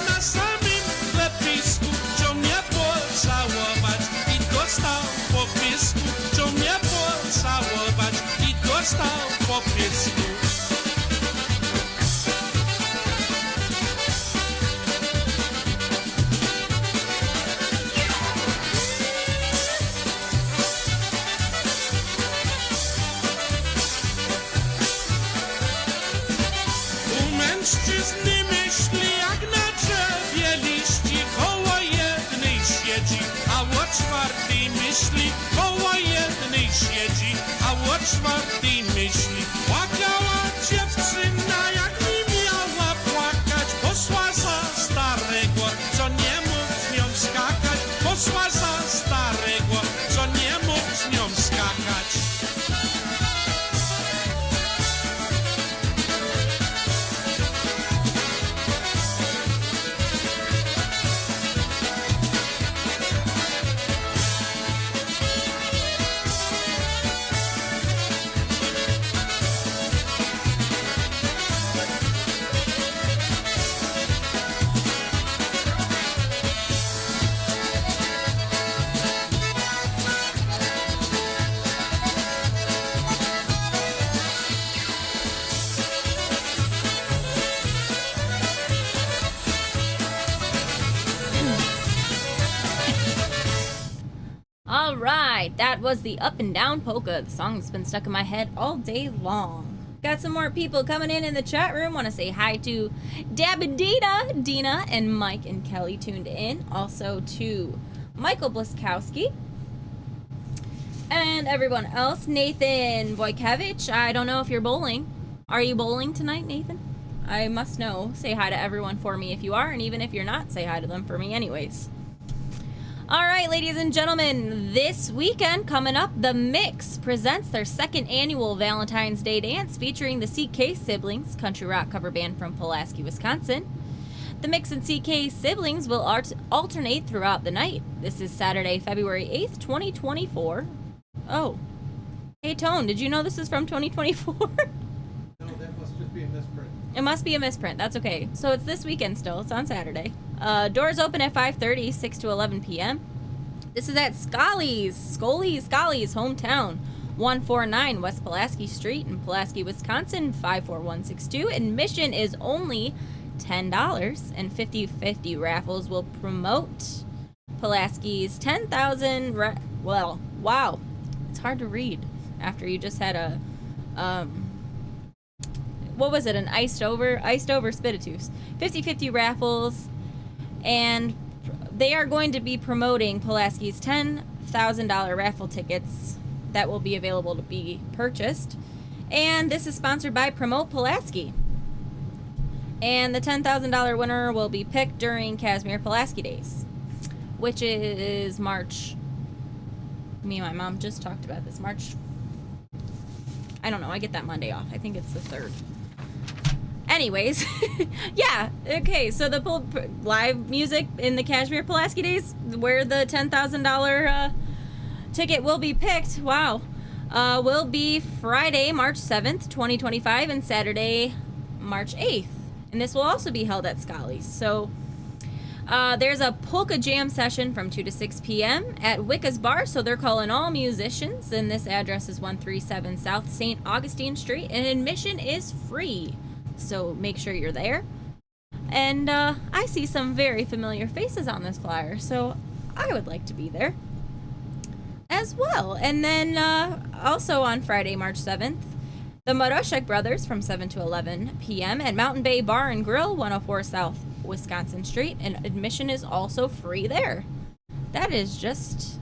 na samym lepisku, co mnie pocałować i dostał po pisku, co mnie pocałować i dostał po pisku. Mężczyzny myśli jak na drzewie liści, koło jednej siedzi, a o czwartej myśli, koło jednej siedzi, a o czwartej myśli. Płakała dziewczyna, jak nie miała płakać, poszła za starego, co nie mógł z nią skakać, poszła za starego, co nie mógł z nią skakać. right, that was the Up and Down Polka. The song's been stuck in my head all day long. Got some more people coming in the chat room. Want to say hi to Dab and Dina, and Mike and Kelly tuned in. Also to Michael Bliskowski. And everyone else. Nathan Wojkiewicz, I don't know if you're bowling. Are you bowling tonight, Nathan? I must know. Say hi to everyone for me if you are, and even if you're not, say hi to them for me anyways. All right, ladies and gentlemen, this weekend coming up, The Mix presents their second annual Valentine's Day dance featuring the CK Siblings, country rock cover band from Pulaski, Wisconsin. The Mix and CK Siblings will alternate throughout the night. This is Saturday, February 8th, 2024. Oh. Hey, Tone, did you know this is from 2024? No, that must just be a misprint. It must be a misprint. That's okay. So it's this weekend still. It's on Saturday. Doors open at 5:30, 6 to 11 p.m. This is at Scully's hometown, 149 West Pulaski Street in Pulaski, Wisconsin, 54162. Admission is only $10, and 50/50 raffles will promote Pulaski's 10,000. Well, wow, it's hard to read after you just had a what was it? An iced over Spiritus. 50/50 raffles, and they are going to be promoting Pulaski's $10,000 raffle tickets that will be available to be purchased. And this is sponsored by Promote Pulaski. And the $10,000 winner will be picked during Casimir Pulaski Days, which is March. Me and my mom just talked about this. March. I don't know. I get that Monday off. I think it's the 3rd. Anyways, yeah, okay, so the live music in the Kashmir Pulaski Days, where the $10,000 ticket will be picked, wow, will be Friday, March 7th, 2025, and Saturday, March 8th. And this will also be held at Scully's. So there's a polka jam session from 2 to 6 p.m. at Wicca's Bar, so they're calling all musicians, and this address is 137 South St. Augustine Street, and admission is free. So make sure you're there. And I see some very familiar faces on this flyer, so I would like to be there as well. And then also on Friday, March 7th, the Moroshek Brothers from 7 to 11 p.m. at Mountain Bay Bar and Grill, 104 South Wisconsin Street, and admission is also free there. That is just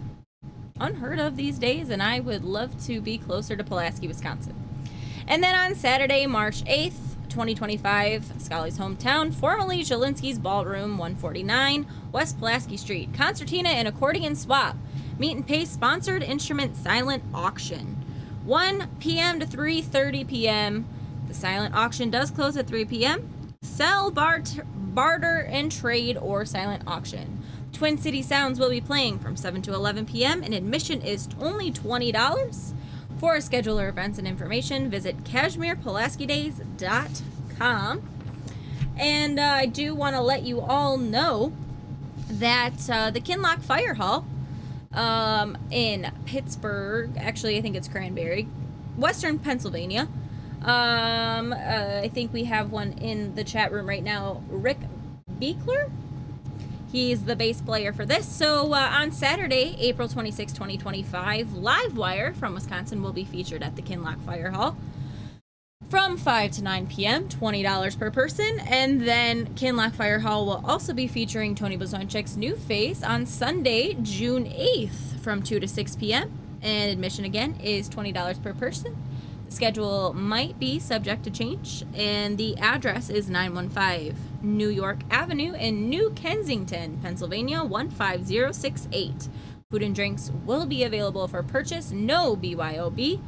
unheard of these days, and I would love to be closer to Pulaski, Wisconsin. And then on Saturday, March 8th, 2025, Scully's hometown, formerly Zielinski's Ballroom, 149 West Pulaski Street. Concertina and accordion swap. Meet and Pay sponsored instrument silent auction. 1 p.m. to 3:30 p.m. The silent auction does close at 3 p.m. Sell, barter, and trade or silent auction. Twin City Sounds will be playing from 7 to 11 p.m. and admission is only $20. For scheduler events and information, visit CashmerePulaskiDays.com. And I do want to let you all know that the Kinloch Fire Hall in Pittsburgh, actually I think it's Cranberry, Western Pennsylvania. I think we have one in the chat room right now, Rick Beekler. He's the bass player for this. So on Saturday, April 26, 2025, Livewire from Wisconsin will be featured at the Kinloch Fire Hall from 5 to 9 p.m., $20 per person. And then Kinloch Fire Hall will also be featuring Tony Blazonczyk's new face on Sunday, June 8th from 2 to 6 p.m. And admission again is $20 per person. The schedule might be subject to change, and the address is 915 New York Avenue in New Kensington, Pennsylvania, 15068. Food and drinks will be available for purchase, no BYOB.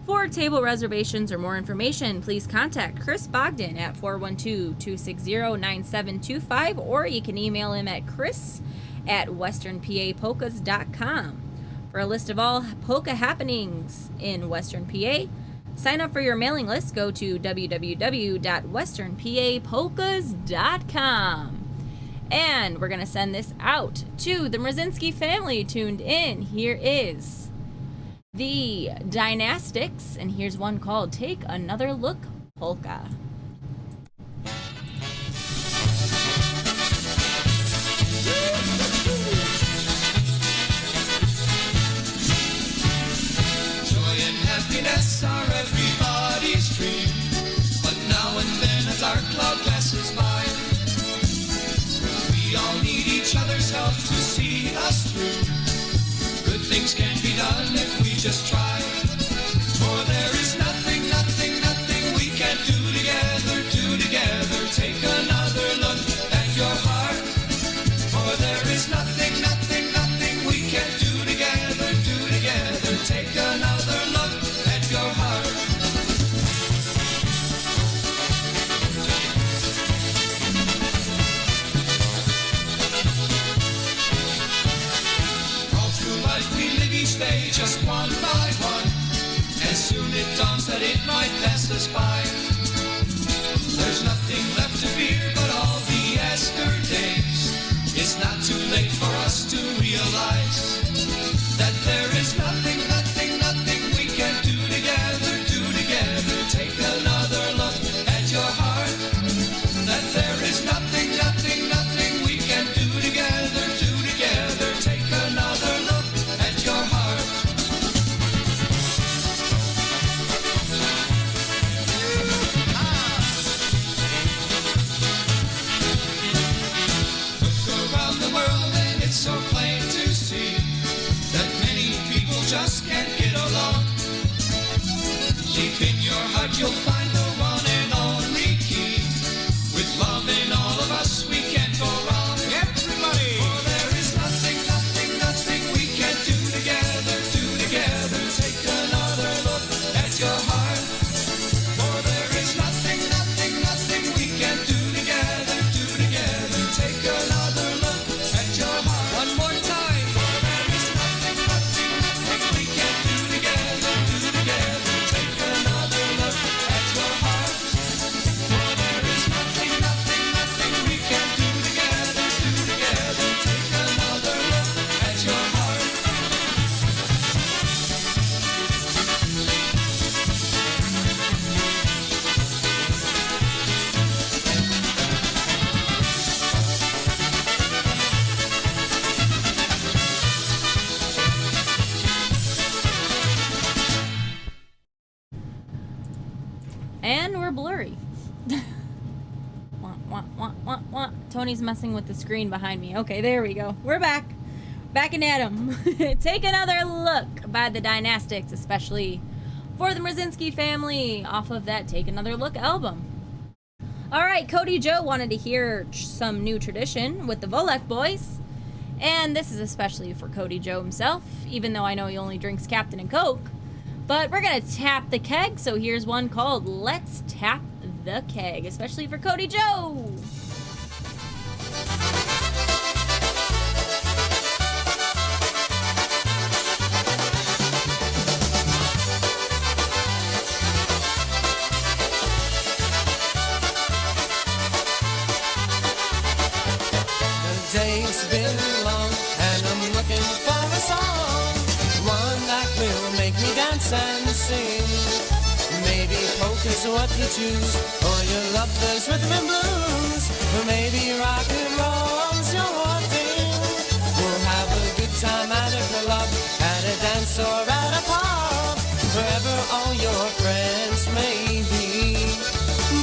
For table reservations or more information, please contact Chris Bogdan at 412-260-9725, or you can email him at chris@westernpapolkas.com. For a list of all polka happenings in Western PA, sign up for your mailing list. Go to www.westernpapolkas.com. And we're going to send this out to the Mrazinski family tuned in. Here is the Dynastics, and here's one called Take Another Look Polka. just try. For there is nothing, nothing, nothing we can't do together, do together. Take another look at your heart. For there is nothing, nothing, nothing we can't do together, do together. Take another look at your heart. All through life we live each day just one by one, and soon it dawns that it might pass us by. There's nothing left to fear but all the yesterdays. It's not too late for us to realize that there is nothing, nothing, nothing we can do together, do together. Take another look at your heart. That there is nothing, nothing, nothing we can do together, do together. Take another look at your heart. Look around the world and it's so plain to see that many people just can't get along. Deep in your heart you'll find the one and only key. With love in all of us we can't go wrong. Everybody! For there is nothing, nothing, nothing we can't do together, do together. Take another look at your heart. For there is nothing, nothing, nothing we can't do together, do together. Take another look at your heart. One more time. For there is nothing, nothing, nothing we can't do together, do together. Take another look at your heart. For there is nothing, nothing, nothing we can't do together, do together. Take another look at your heart. And we're blurry. Wah, wah, wah, wah, wah. Tony's messing with the screen behind me. Okay, there we go. We're back. Back and at 'em. Take Another Look by the Dynastics, especially for the Mrazinski family, off of that Take Another Look album. Alright, Cody Joe wanted to hear some new tradition with the Volek boys. And this is especially for Cody Joe himself, even though I know he only drinks Captain and Coke. But we're gonna tap the keg, so here's one called Let's Tap the Keg, especially for Cody Joe. The day's been long and I'm looking for a song, one that will make me dance and sing. Maybe polka's what you choose, or you love those rhythm and blues, or maybe rock and roll's your thing. We'll have a good time at a club, at a dance or at a pub, wherever all your friends may be.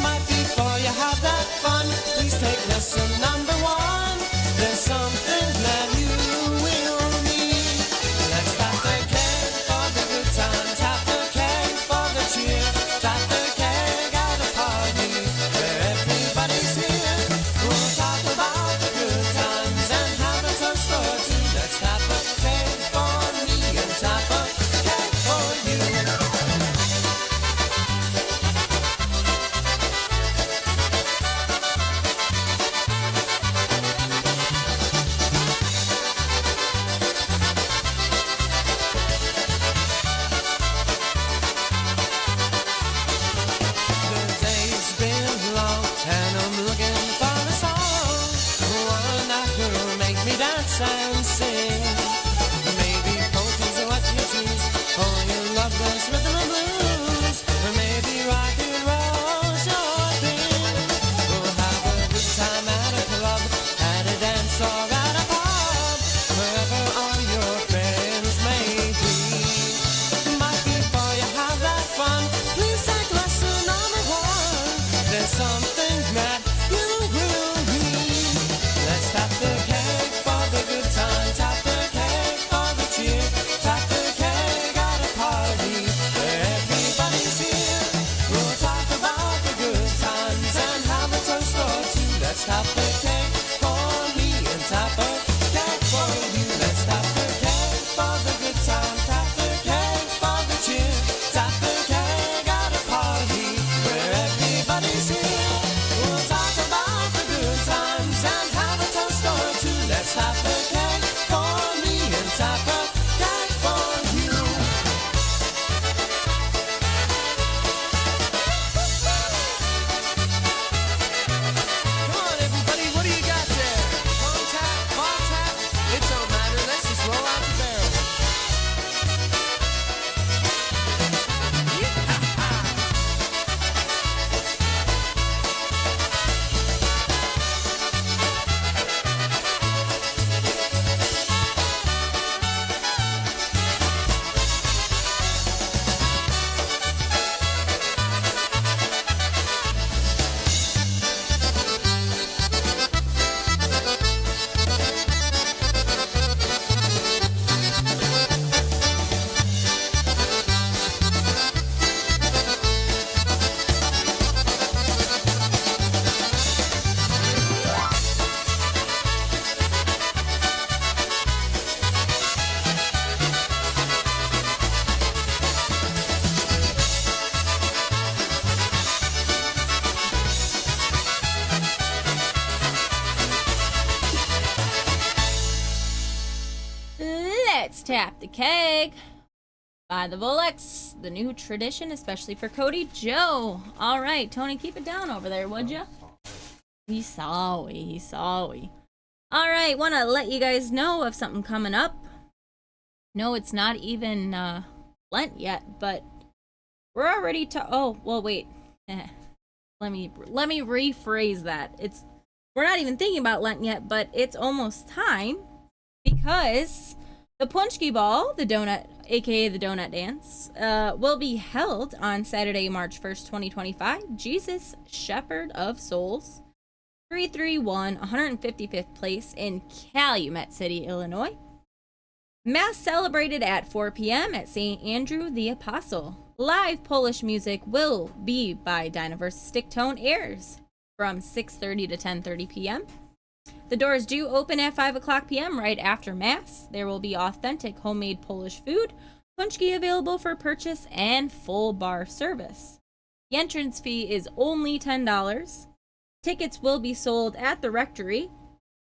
But before you have that fun, please take lesson number 1. There's something that you will need. Let's tap the keg for the good time, tap the keg for the cheer, tap the keg at a party where everybody's here. We'll talk about the good times and have a toast or two. Let's tap a keg for me and tap a keg for you. And sing. Maybe polka's what you choose, or you love those rhythm and blues, or maybe rock and roll's your thing. We'll have a good time at a club, at a dance or at a pub, wherever all your friends may be. But before you have that fun, please take lesson number 1. There's something that you will need. Let's tap the keg for the good time, tap the Let's tap the keg by the Volex, the new tradition, especially for Cody Joe. All right, Tony, keep it down over there, would you? He's sorry. All right, want to let you guys know of something coming up. No, it's not even Lent yet, but we're already oh, well, wait. Let me rephrase that. We're not even thinking about Lent yet, but it's almost time because the Punchki Ball, the donut, aka the Donut Dance, will be held on Saturday, March 1st, 2025. Jesus, Shepherd of Souls, 331 155th Place in Calumet City, Illinois. Mass celebrated at 4 p.m. at St. Andrew the Apostle. Live Polish music will be by Dynaverse Stick Tone Airs from 6:30 to 10:30 p.m. The doors do open at 5 o'clock p.m. right after Mass. There will be authentic homemade Polish food, punchki available for purchase, and full bar service. The entrance fee is only $10. Tickets will be sold at the Rectory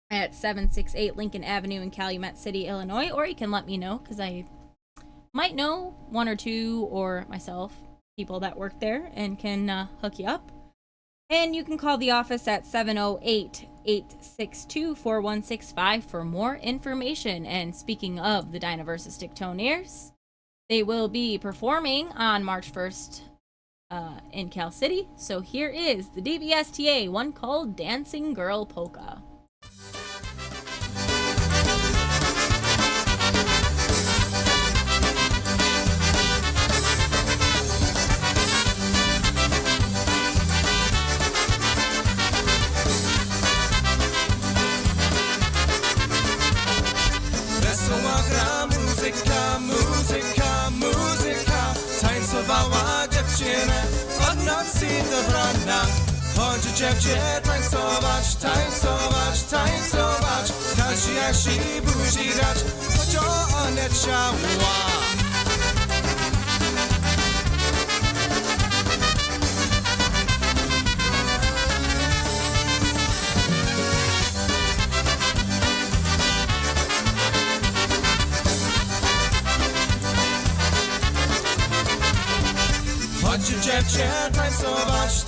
at 768 Lincoln Avenue in Calumet City, Illinois, or you can let me know because I might know one or two, or myself, people that work there and can hook you up. And you can call the office at 708-862-4165 for more information. And speaking of the Dynaverse Stick Toneers, they will be performing on March 1st in Cal City. So here is the DBSTA, one called Dancing Girl Polka. Muzyka, tańcowała dziewczynę od nocy do rana. Chodzi dziewczę tańcować, każdy jak się buzi dać, choć ona chciała. Chodźcie dziewczę tańcować,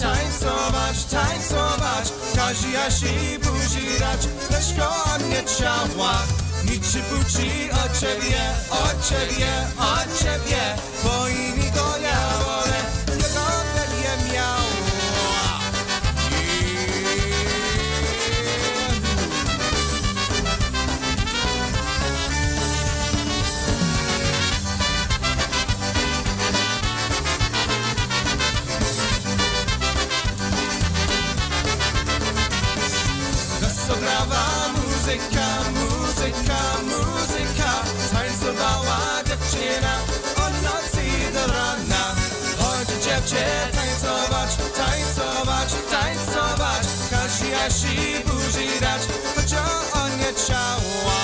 każdy jak się buzi dać, lecz go nie chciała. Nic się buci od ciebie, bo inni go ja wolę, jego nie miała. Muzyka, tańcowała dziewczyna od nocy do rana. Chodzi dziewczę tańcować, każdy jak się buzi dać, choć on nie chciała.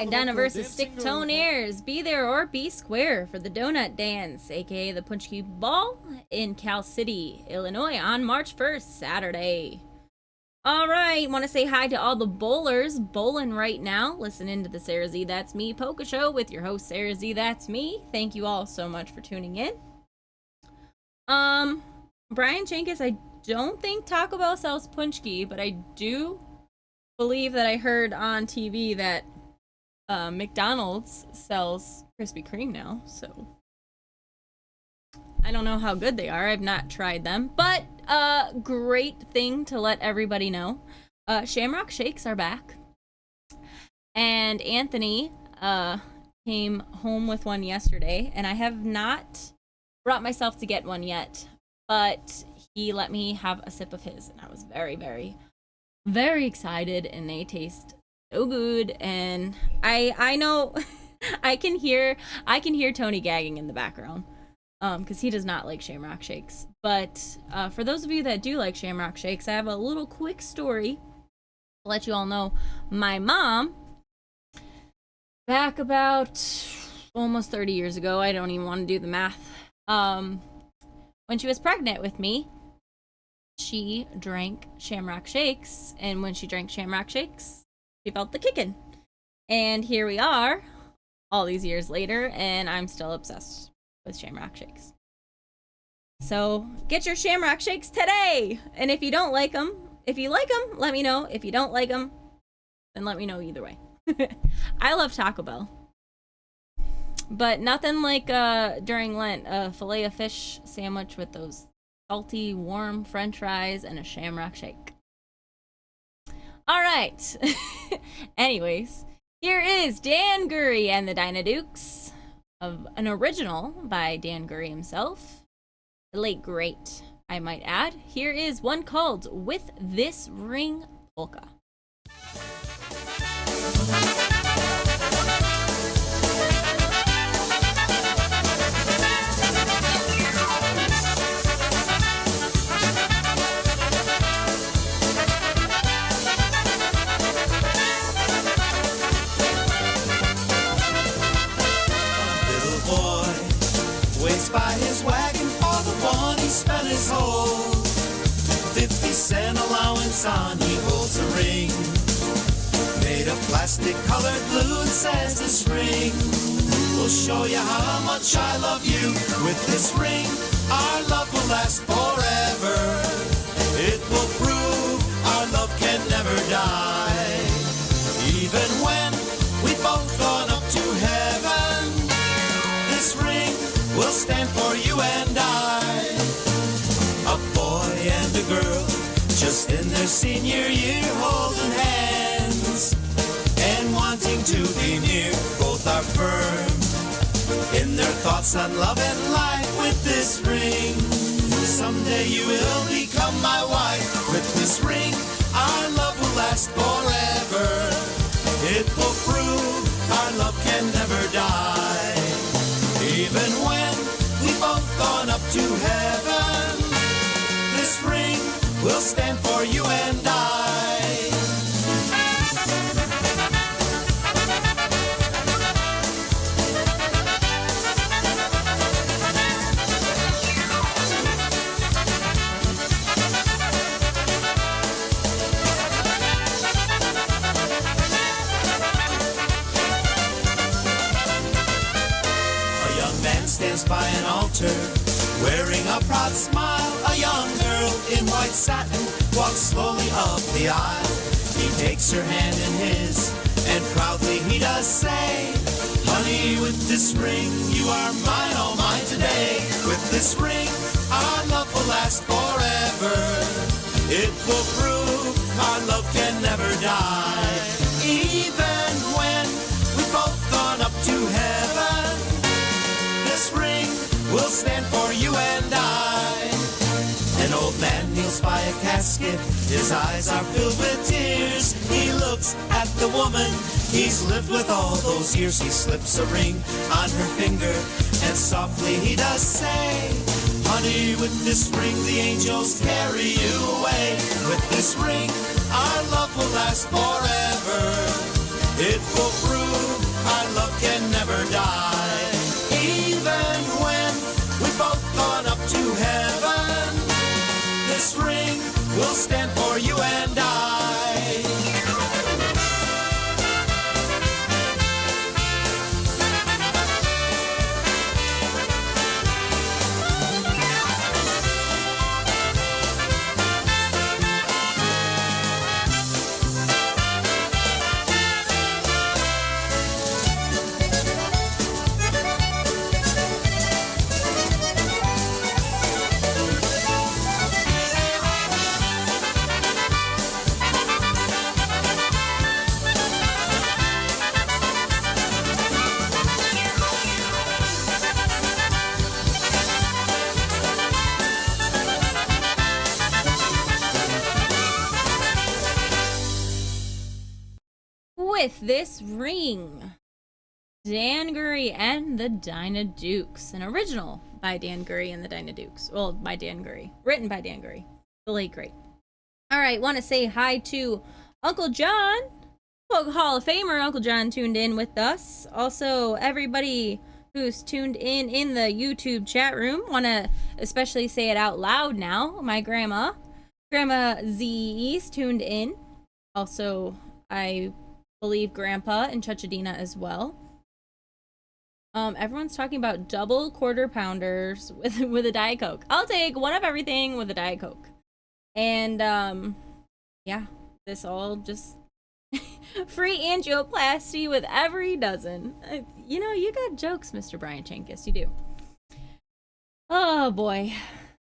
Dynaverse Stick Toneers, be there or be square for the Donut Dance, aka the Punchki Ball, in Cal City, Illinois on March 1st, Saturday. All right, want to say hi to all the bowlers bowling right now. Listening to the SareZee That's Me Polka Show with your host SareZee That's Me. Thank you all so much for tuning in. Brian Chankis, I don't think Taco Bell sells punchki, but I do believe that I heard on TV that McDonald's sells Krispy Kreme now, so I don't know how good they are. I've not tried them, but great thing to let everybody know. Shamrock Shakes are back. And Anthony came home with one yesterday, and I have not brought myself to get one yet, but he let me have a sip of his, and I was very, very, very excited, and they taste so good. And I know I can hear Tony gagging in the background because he does not like Shamrock Shakes. But for those of you that do like Shamrock Shakes, I have a little quick story to let you all know. My mom, back about almost 30 years ago, I don't even want to do the math, when she was pregnant with me, she drank Shamrock Shakes, and when she drank Shamrock Shakes, she felt the kickin'. And here we are, all these years later, and I'm still obsessed with Shamrock Shakes. So get your Shamrock Shakes today! And if you don't like them, if you like them, let me know. If you don't like them, then let me know either way. I love Taco Bell. But nothing like during Lent, a filet of fish sandwich with those salty, warm French fries and a Shamrock Shake. All right. Anyways, here is Dan Gurry and the Dynadukes, of an original by Dan Gurry himself. The late great, I might add. Here is one called With This Ring Polka. By his wagon for the one he spent his whole 50-cent allowance on. He holds a ring made of plastic colored blue and says this ring will show you how much I love you. With this ring our love will last forever. It will prove our love can never die. Even when we both gone up to heaven, this ring will stand for you and I. A boy and a girl, just in their senior year, holding hands and wanting to be near. Both are firm in their thoughts on love and life. With this ring, someday you will become my wife. With this ring, our love will last forever. It will prove our love can never die. Even when we both gone up to heaven, this ring will stand for you and I. Stands by an altar, wearing a proud smile. A young girl in white satin walks slowly up the aisle. He takes her hand in his, and proudly he does say, honey, with this ring, you are mine, all mine today. With this ring, our love will last forever. It will prove our love can never die. Even when we've both gone up to heaven, this ring will stand for you and I. An old man kneels by a casket, his eyes are filled with tears. He looks at the woman he's lived with all those years. He slips a ring on her finger, and softly he does say, honey, with this ring the angels carry you away. With this ring our love will last forever. It will prove our love can never die. Even when we've both gone up to heaven, this ring will stand for you and I. with this ring. Dan Gurry and the Dinah Dukes. An original by Dan Gurry and the Dinah Dukes. Well, by Dan Gurry. Written by Dan Gurry. The late great. Alright, want to say hi to Uncle John. Folk Hall of Famer Uncle John tuned in with us. Also, everybody who's tuned in the YouTube chat room. Want to especially say it out loud now. My Grandma Z is tuned in. Also, I believe Grandpa and Chuchadina as well. Everyone's talking about double quarter pounders with a Diet Coke. I'll take one of everything with a Diet Coke. And, yeah, this all just free angioplasty with every dozen. You know, you got jokes, Mr. Brian Chankis. You do. Oh, boy.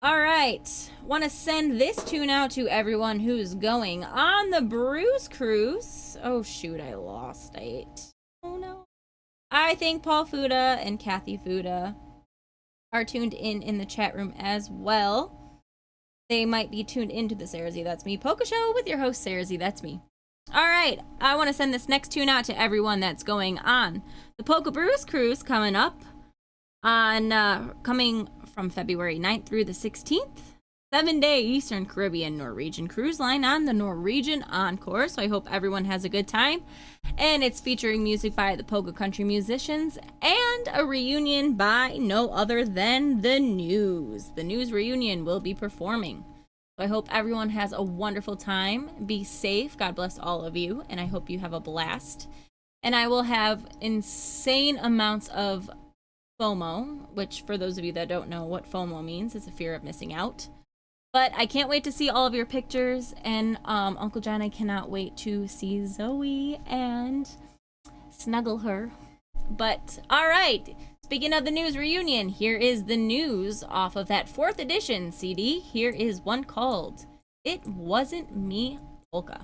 All right. Want to send this tune out to everyone who's going on the Bruce Cruise. Oh, shoot. I lost it. Oh, no. I think Paul Fuda and Kathy Fuda are tuned in the chat room as well. They might be tuned into the SareZee That's Me Polka Show with your host, SareZee That's Me. All right, I want to send this next tune out to everyone that's going on the Polka Bruce Cruise coming up on coming from February 9th through the 16th. 7-day Eastern Caribbean Norwegian cruise line on the Norwegian Encore. So I hope everyone has a good time. And it's featuring music by the Polka Country Musicians and a reunion by no other than The News. The News reunion will be performing. So I hope everyone has a wonderful time. Be safe. God bless all of you. And I hope you have a blast. And I will have insane amounts of FOMO, which for those of you that don't know what FOMO means, it's a fear of missing out. But I can't wait to see all of your pictures. And Uncle John, I cannot wait to see Zoe and snuggle her. But all right. Speaking of the News reunion, here is The News off of that 4th edition CD. Here is one called It Wasn't Me, Polka.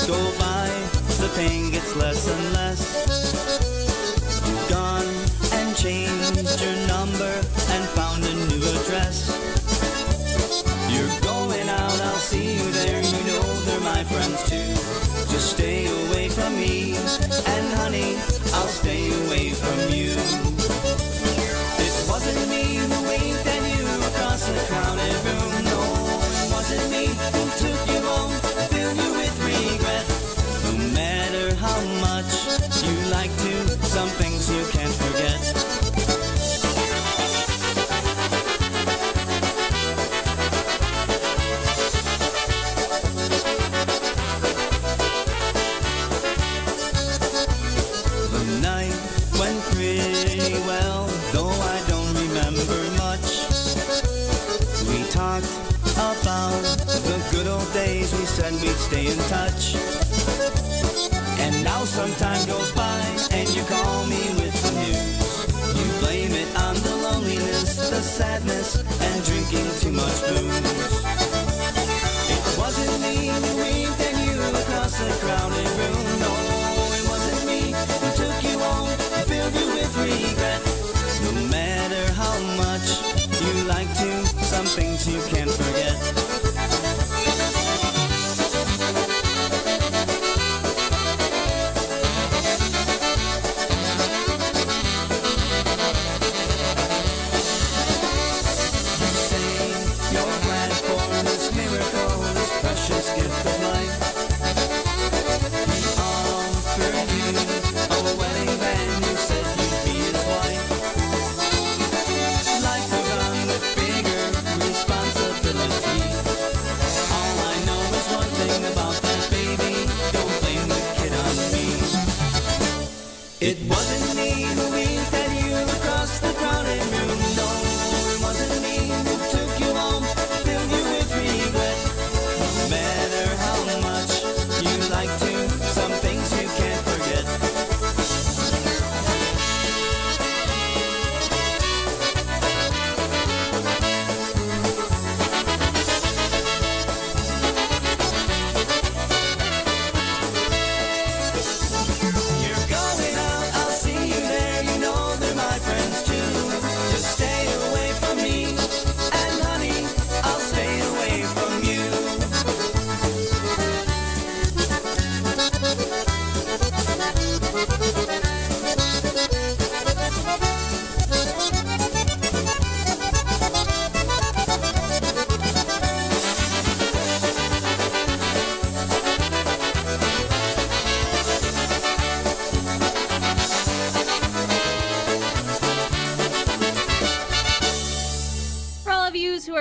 Go by, the pain gets less and less. You've gone and changed your number and found a new address. You're going out, I'll see you there. You know they're my friends too. Just stay away from me, and honey, I'll stay away from you. It wasn't me who winked at you across the crowded room. No, it wasn't me who took you home, filled you with regret. No matter how much you like to, some things you can't forget. The night went pretty well, though I don't remember much. We talked about the good old days, we said we'd stay in touch. And now some time goes by and you call me with the news. You blame it on the loneliness, the sadness, and drinking too much booze. It wasn't me who winked at you across the crowded room. No, it wasn't me who took you home and filled you with regret. No matter how much you like to, some things you can't forget. Gift of life. He offered you a wedding band, you said you'd be his wife. Life goes on with bigger responsibility. All I know is one thing about that baby, don't blame the kid on me. It wasn't me who winked at you across the crowded room. No, it wasn't me who took you home, filled you with regret. No matter how much you like to, some things you can't forget.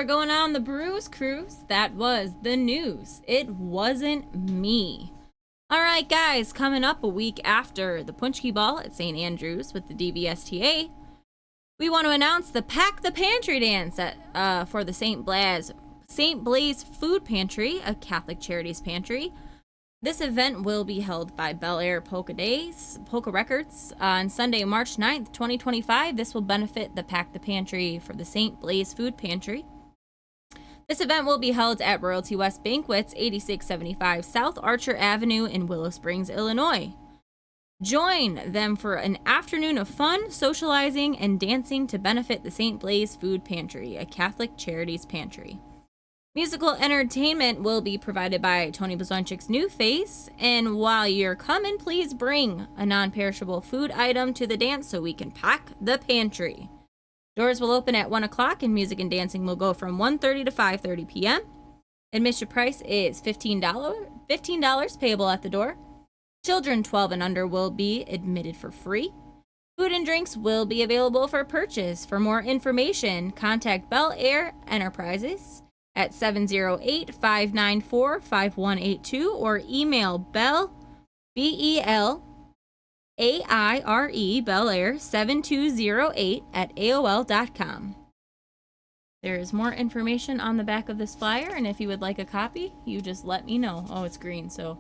we're going on the Brews Cruise. That was the news. It wasn't me. All right, guys, coming up a week after the Punchki Ball at St. Andrews with the DVSTA, we want to announce the Pack the Pantry dance for the St. Blaise Food Pantry, a Catholic Charities pantry. This event will be held by Bel Air Polka Records on Sunday, March 9th, 2025. This will benefit the Pack the Pantry for the St. Blaise Food Pantry. This event will be held at Royalty West Banquets, 8675 South Archer Avenue in Willow Springs, Illinois. Join them for an afternoon of fun, socializing, and dancing to benefit the St. Blaise Food Pantry, a Catholic Charities pantry. Musical entertainment will be provided by Tony Blazonczyk's New Face, and while you're coming, please bring a non-perishable food item to the dance so we can pack the pantry. Doors will open at 1 o'clock, and music and dancing will go from 1:30 to 5:30 p.m. Admission price is $15 payable at the door. Children 12 and under will be admitted for free. Food and drinks will be available for purchase. For more information, contact Bel Air Enterprises at 708-594-5182 or email Bel Belaire 7208 at AOL.com. There is more information on the back of this flyer, and if you would like a copy, you just let me know. Oh, it's green, so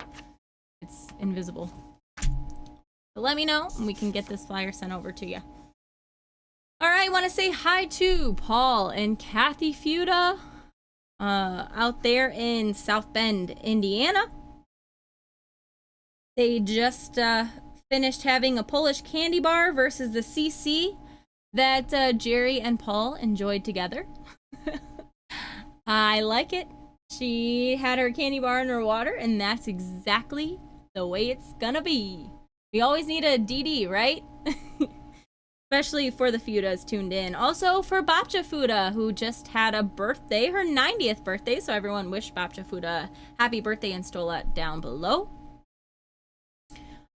it's invisible. But let me know, and we can get this flyer sent over to you. All right, I want to say hi to Paul and Kathy Fuda out there in South Bend, Indiana. They just finished having a Polish candy bar versus the CC that Jerry and Paul enjoyed together. I like it. She had her candy bar in her water, and that's exactly the way it's gonna be. We always need a DD, right? Especially for the Fudas tuned in. Also for Babcia Fuda, who just had a birthday, her 90th birthday, so everyone wish Babcia Fuda happy birthday and Stola down below.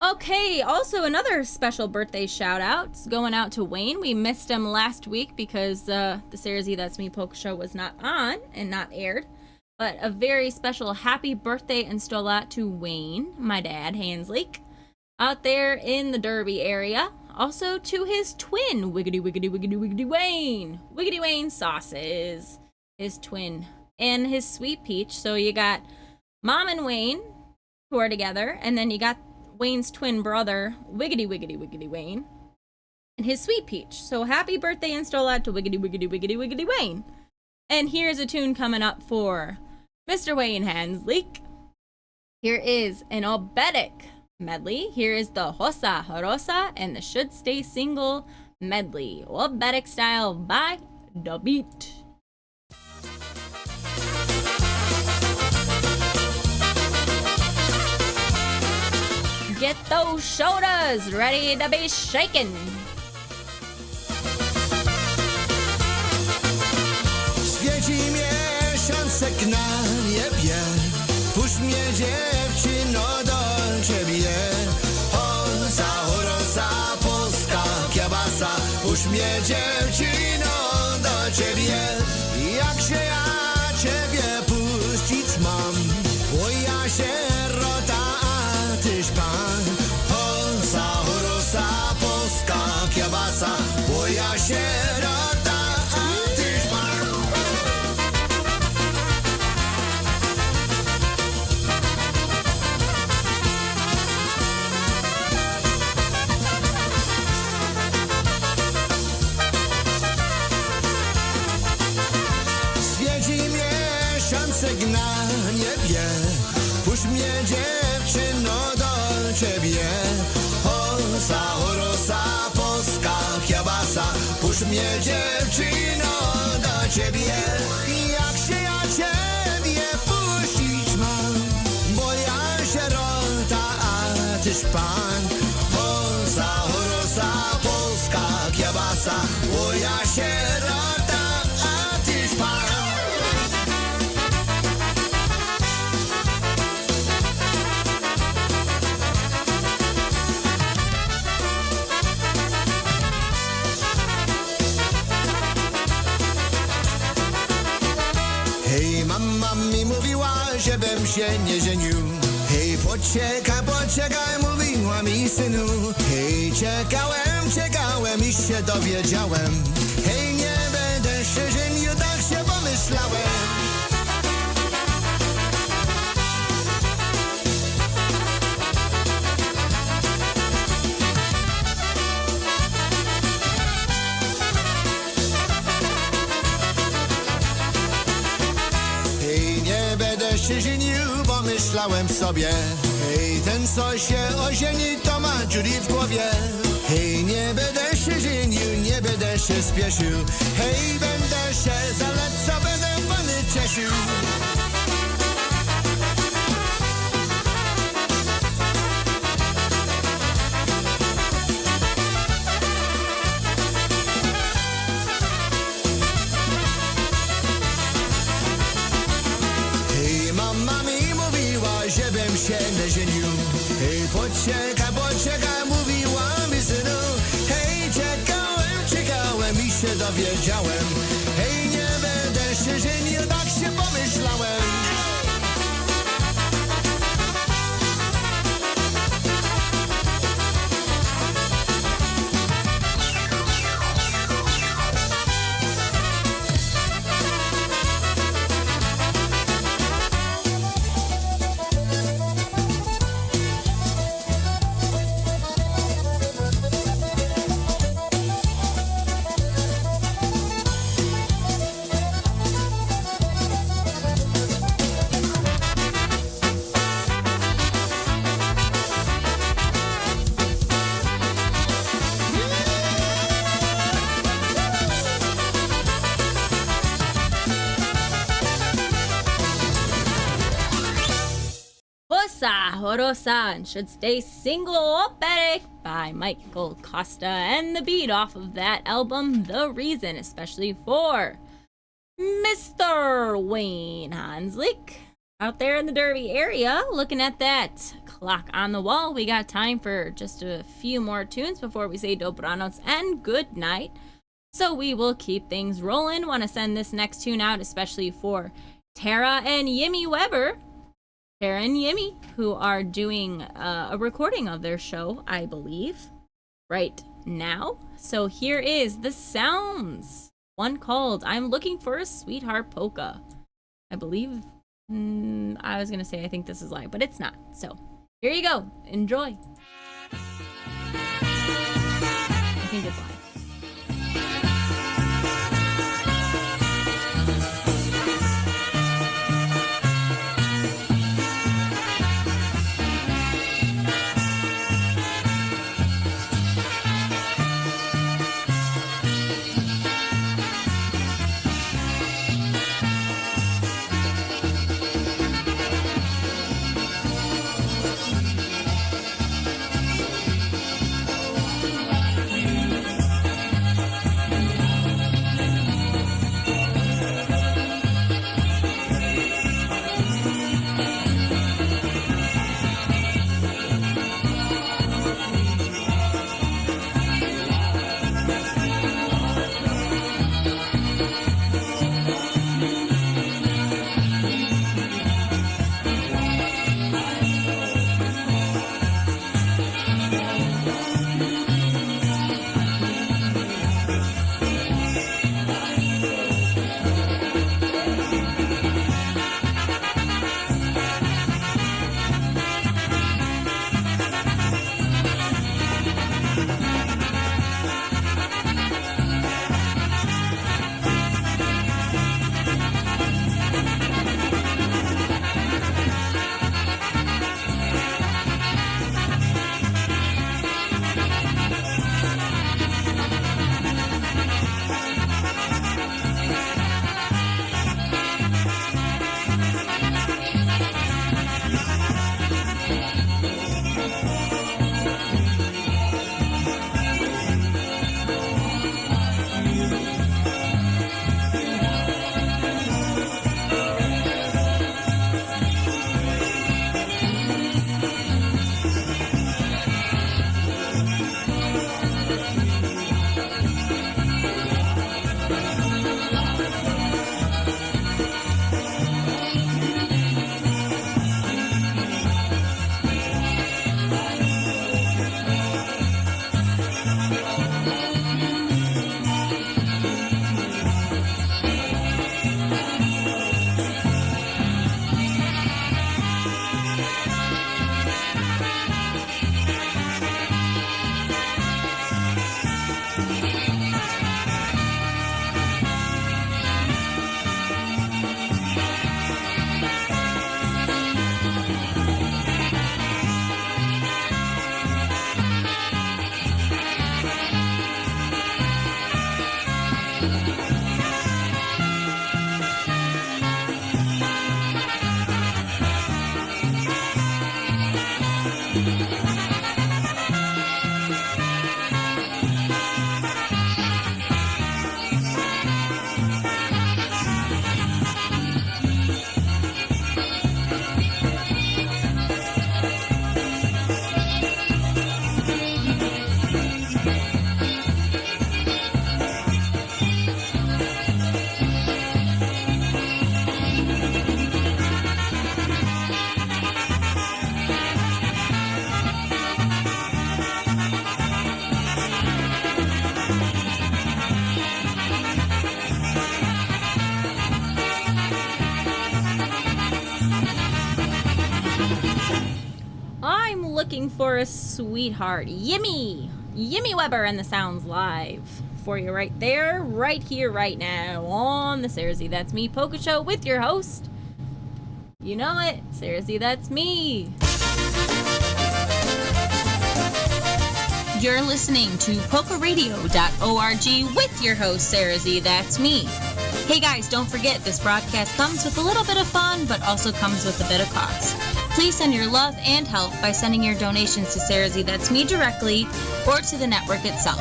Okay, also another special birthday shout out going out to Wayne. We missed him last week because the SareZee That's Me Polka show was not on and not aired. But a very special happy birthday and Stola to Wayne, my dad, Hansleek, out there in the Derby area. Also to his twin, Wiggity Wayne. Wiggity Wayne Sauces, his twin, and his Sweet Peach. So you got Mom and Wayne, who are together, and then you got Wayne's twin brother, Wiggity Wayne, and his Sweet Peach. So happy birthday and Stola to Wiggity Wayne. And here's a tune coming up for Mr. Wayne Hansleek. Here is an Obetic medley. Here is the Hosa Rosa and the Should Stay Single medley. Obetic style by The Beat. Get those shoulders ready to be shaken. Świeci miesiączek na niebie, puść mnie dziewczyno do ciebie. Hosa, rosa, polska kiełbasa, puść mnie dziewczyno do ciebie. Jak się ja ciebie puścić mam, bo ja sierota, a tyś pan. Hosa, rosa, polska kiełbasa, bo ja sierota, a tyś pan. Miesiączek na niebie, puść mnie dziewczyno do ciebie. Hosa, rosa, polska kiełbasa, puść mnie dziewczyno do ciebie. Jak się ja ciebie puścić mam, bo ja sierota, a tyś pan. Hosa, rosa, polska kiełbasa, bo ja sierota, a tyś pan. żebym się nie żenił. Hej, poczekaj, mówiła mi synu. Hej, czekałem i się dowiedziałem. Hej, nie będę się żenił, tak się pomyślałem. Hej, nie będę się żenił, pomyślałem sobie. Hej, ten co się ożeni, to ma dziury w głowie. Hej, nie będę się żenił, nie będę się spieszył. Hej, będę się zalecał, będę pany cieszył. Hej, mama mi mówiła, żebym się nie żenił. Hej, poczekaj, mówiła mi synu. Hej, czekałem i się dowiedziałem. Hej, nie będę się żenił, tak się pomyślałem. Bossa Horosan should stay single operatic by Michael Costa, and the beat off of that album, The Reason, especially for Mr. Wayne Hanslick out there in the Derby area. Looking at that clock on the wall, we got time for just a few more tunes before we say dobranoc and good night. So we will keep things rolling. Want to send this next tune out especially for Tara and Yimmy Weber. Tara and Yimmy, who are doing a recording of their show, I believe, right now. So here is The Sounds, one called I'm Looking for a Sweetheart Polka. I believe, I was going to say I think this is live, but it's not. So here you go. Enjoy. I think it's live. looking for a sweetheart. Yimmy Weber and the Sounds live for you right there, right here, right now on the SareZee That's Me Polka Show with your host. You know it, SareZee That's Me. You're listening to PolkaRadio.org with your host, SareZee That's Me. Hey guys, don't forget this broadcast comes with a little bit of fun, but also comes with a bit of cost. Please send your love and help by sending your donations to SareZee That's Me directly or to the network itself.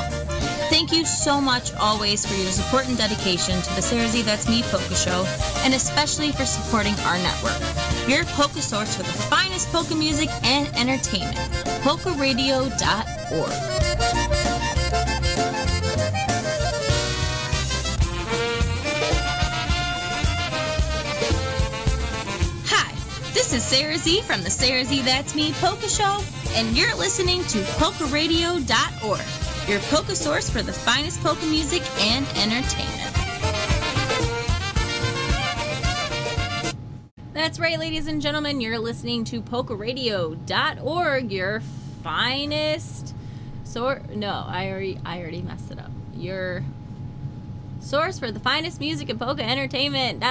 Thank you so much always for your support and dedication to the SareZee That's Me Polka Show, and especially for supporting our network. Your polka source for the finest polka music and entertainment. PolkaRadio.org. Hi, this is SareZee from the SareZee That's Me Polka Show, and you're listening to PolkaRadio.org, your polka source for the finest polka music and entertainment. That's right, ladies and gentlemen, you're listening to PolkaRadio.org, your finest I already messed it up. Your source for the finest music and polka entertainment.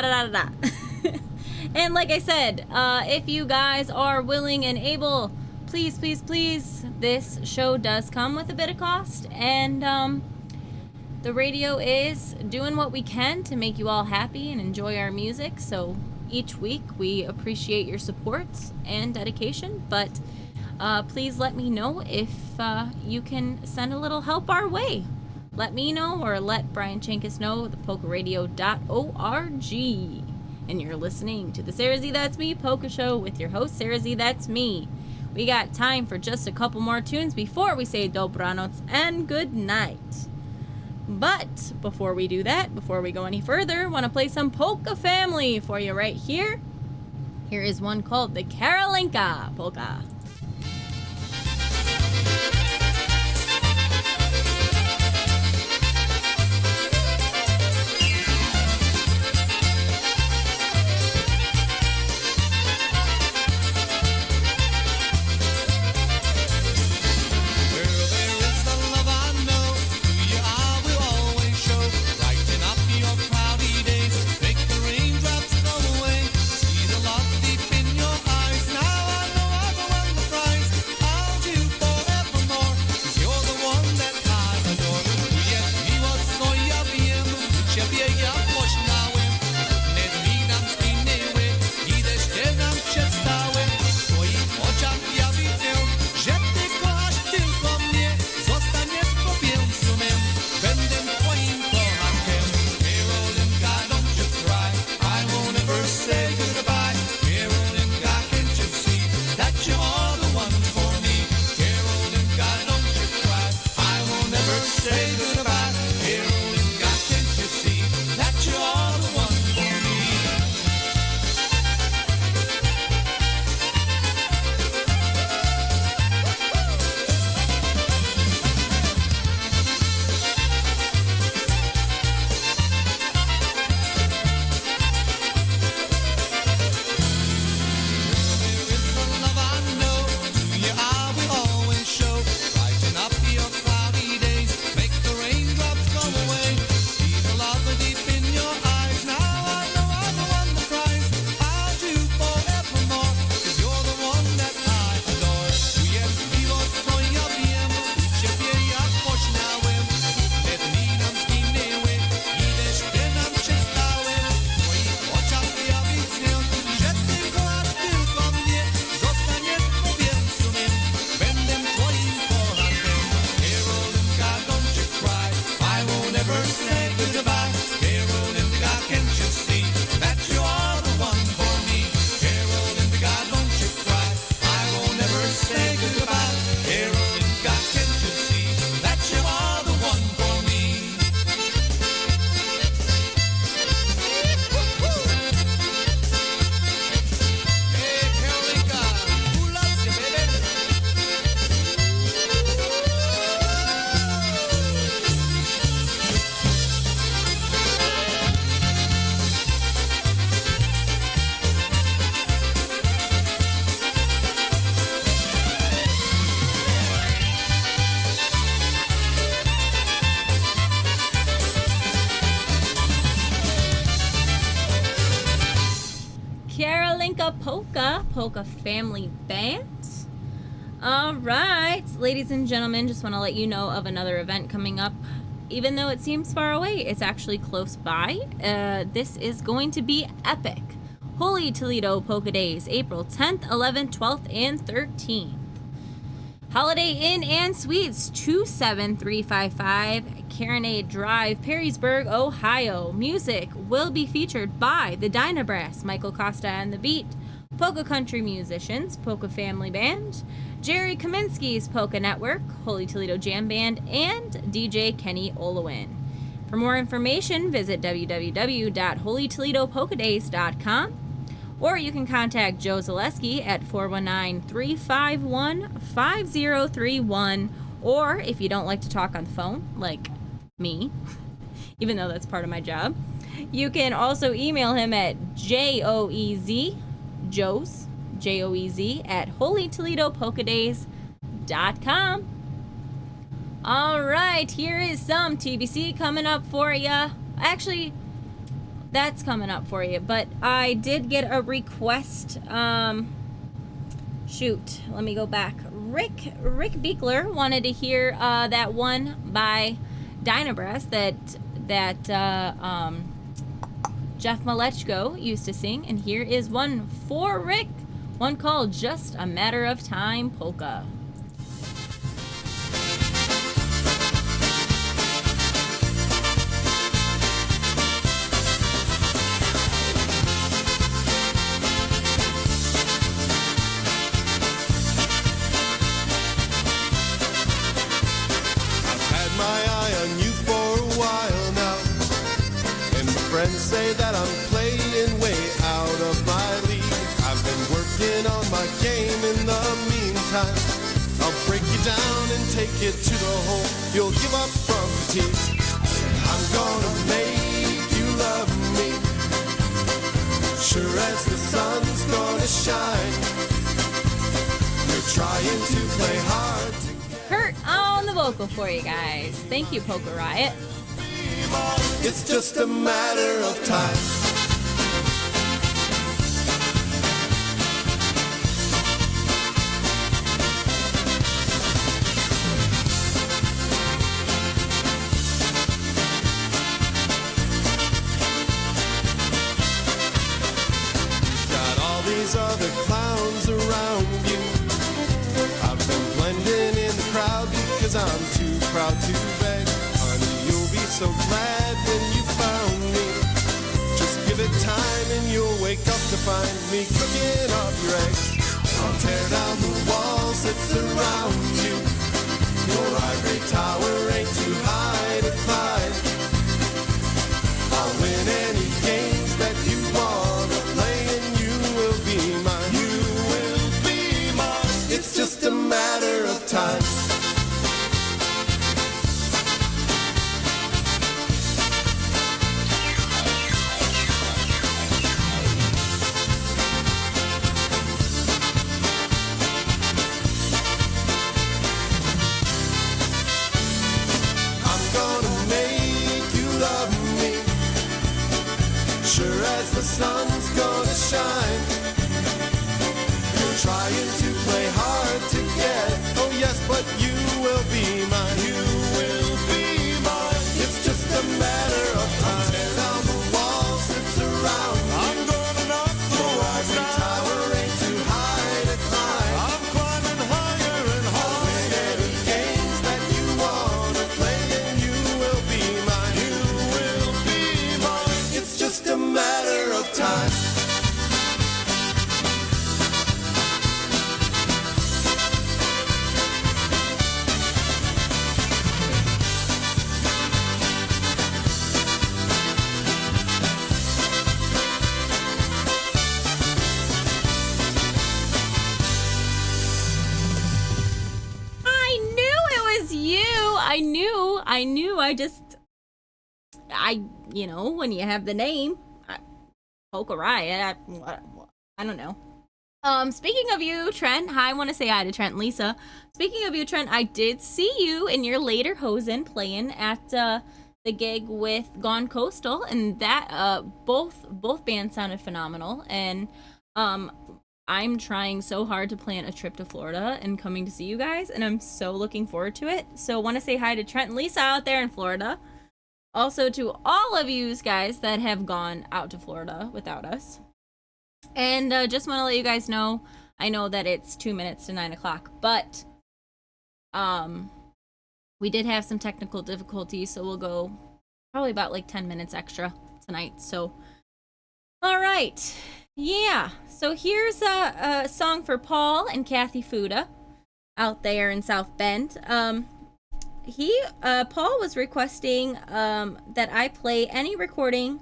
And like I said, if you guys are willing and able, please, this show does come with a bit of cost, and the radio is doing what we can to make you all happy and enjoy our music. So each week we appreciate your support and dedication, but please let me know if you can send a little help our way. Let me know, or let Brian Chankis know, the PolkaRadio.org. And you're listening to the SareZee That's Me Polka Show with your host, SareZee That's Me. We got time for just a couple more tunes before we say dobranoc and good night. But before we do that, before we go any further, want to play some Polka Family for you right here. Here is one called the Karolinka Polka. Deep in your eyes, now I know I go win the prize. Make the Polka Family Band. All right, ladies and gentlemen, just want to let you know of another event coming up. Even though it seems far away, it's actually close by. This is going to be epic. Holy Toledo Polka Days, April 10th, 11th, 12th, and 13th. Holiday Inn and Suites, 27355 Carronade Drive, Perrysburg, Ohio. Music will be featured by the Dyna Brass, Michael Costa and the Beat, Polka Country Musicians, Polka Family Band, Jerry Kaminsky's Polka Network, Holy Toledo Jam Band, and DJ Kenny Olowin. For more information, visit www.holytoledopolkadays.com, or you can contact Joe Zaleski at 419-351-5031, or if you don't like to talk on the phone, like me, even though that's part of my job, you can also email him at joez at holytoledopolkadays.com. All right, here is some TBC coming up for you. Actually, that's coming up for you, but I did get a request. Shoot, let me go back. Rick Beekler wanted to hear that one by Dynabrass that Jeff Malechko used to sing, and here is one for Rick, one called Just a Matter of Time Polka. Say that I'm playing way out of my league. I've been working on my game in the meantime. I'll break you down and take it to the hole. You'll give up from fatigue. I'm gonna make you love me, sure as the sun's gonna shine. You're trying to play hard to get Kurt on the vocal for you guys. Thank you, Polka Riot. It's just a matter of time. You've got all these other clowns around you. I've been blending in the crowd because I'm too proud to beg. So glad when you found me. Just give it time and you'll wake up to find me cooking up your eggs. I'll tear down the walls that surround you. Your ivory tower ain't too high to climb. I'll win any games that you wanna play, and you will be mine. You will be mine. It's just a matter of time. The sun's gonna shine. You're trying to play hard to get. Oh yes, but you will be mine. You will be mine. It's just a matter of time. Tear down the walls that surround me. I'm gonna knock your ivory tower ain't too high to climb. I'm climbing higher and higher. I'll win any games that you wanna play, and you will be mine. You will be mine. It's just a matter of time. You know, when you have the name, Polka Riot, I don't know. Speaking of you, Trent, I want to say hi to Trent and Lisa. Speaking of you, Trent, I did see you in your later hosen playing at the gig with Gone Coastal, and that both bands sounded phenomenal. And I'm trying so hard to plan a trip to Florida and coming to see you guys, and I'm so looking forward to it. So want to say hi to Trent and Lisa out there in Florida. Also to all of you guys that have gone out to Florida without us. And just want to let you guys know, I know that it's 2 minutes to 9 o'clock, but we did have some technical difficulties, so we'll go probably about like 10 minutes extra tonight. So, all right. Yeah. So here's a song for Paul and Kathy Fuda out there in South Bend. Paul was requesting that I play any recording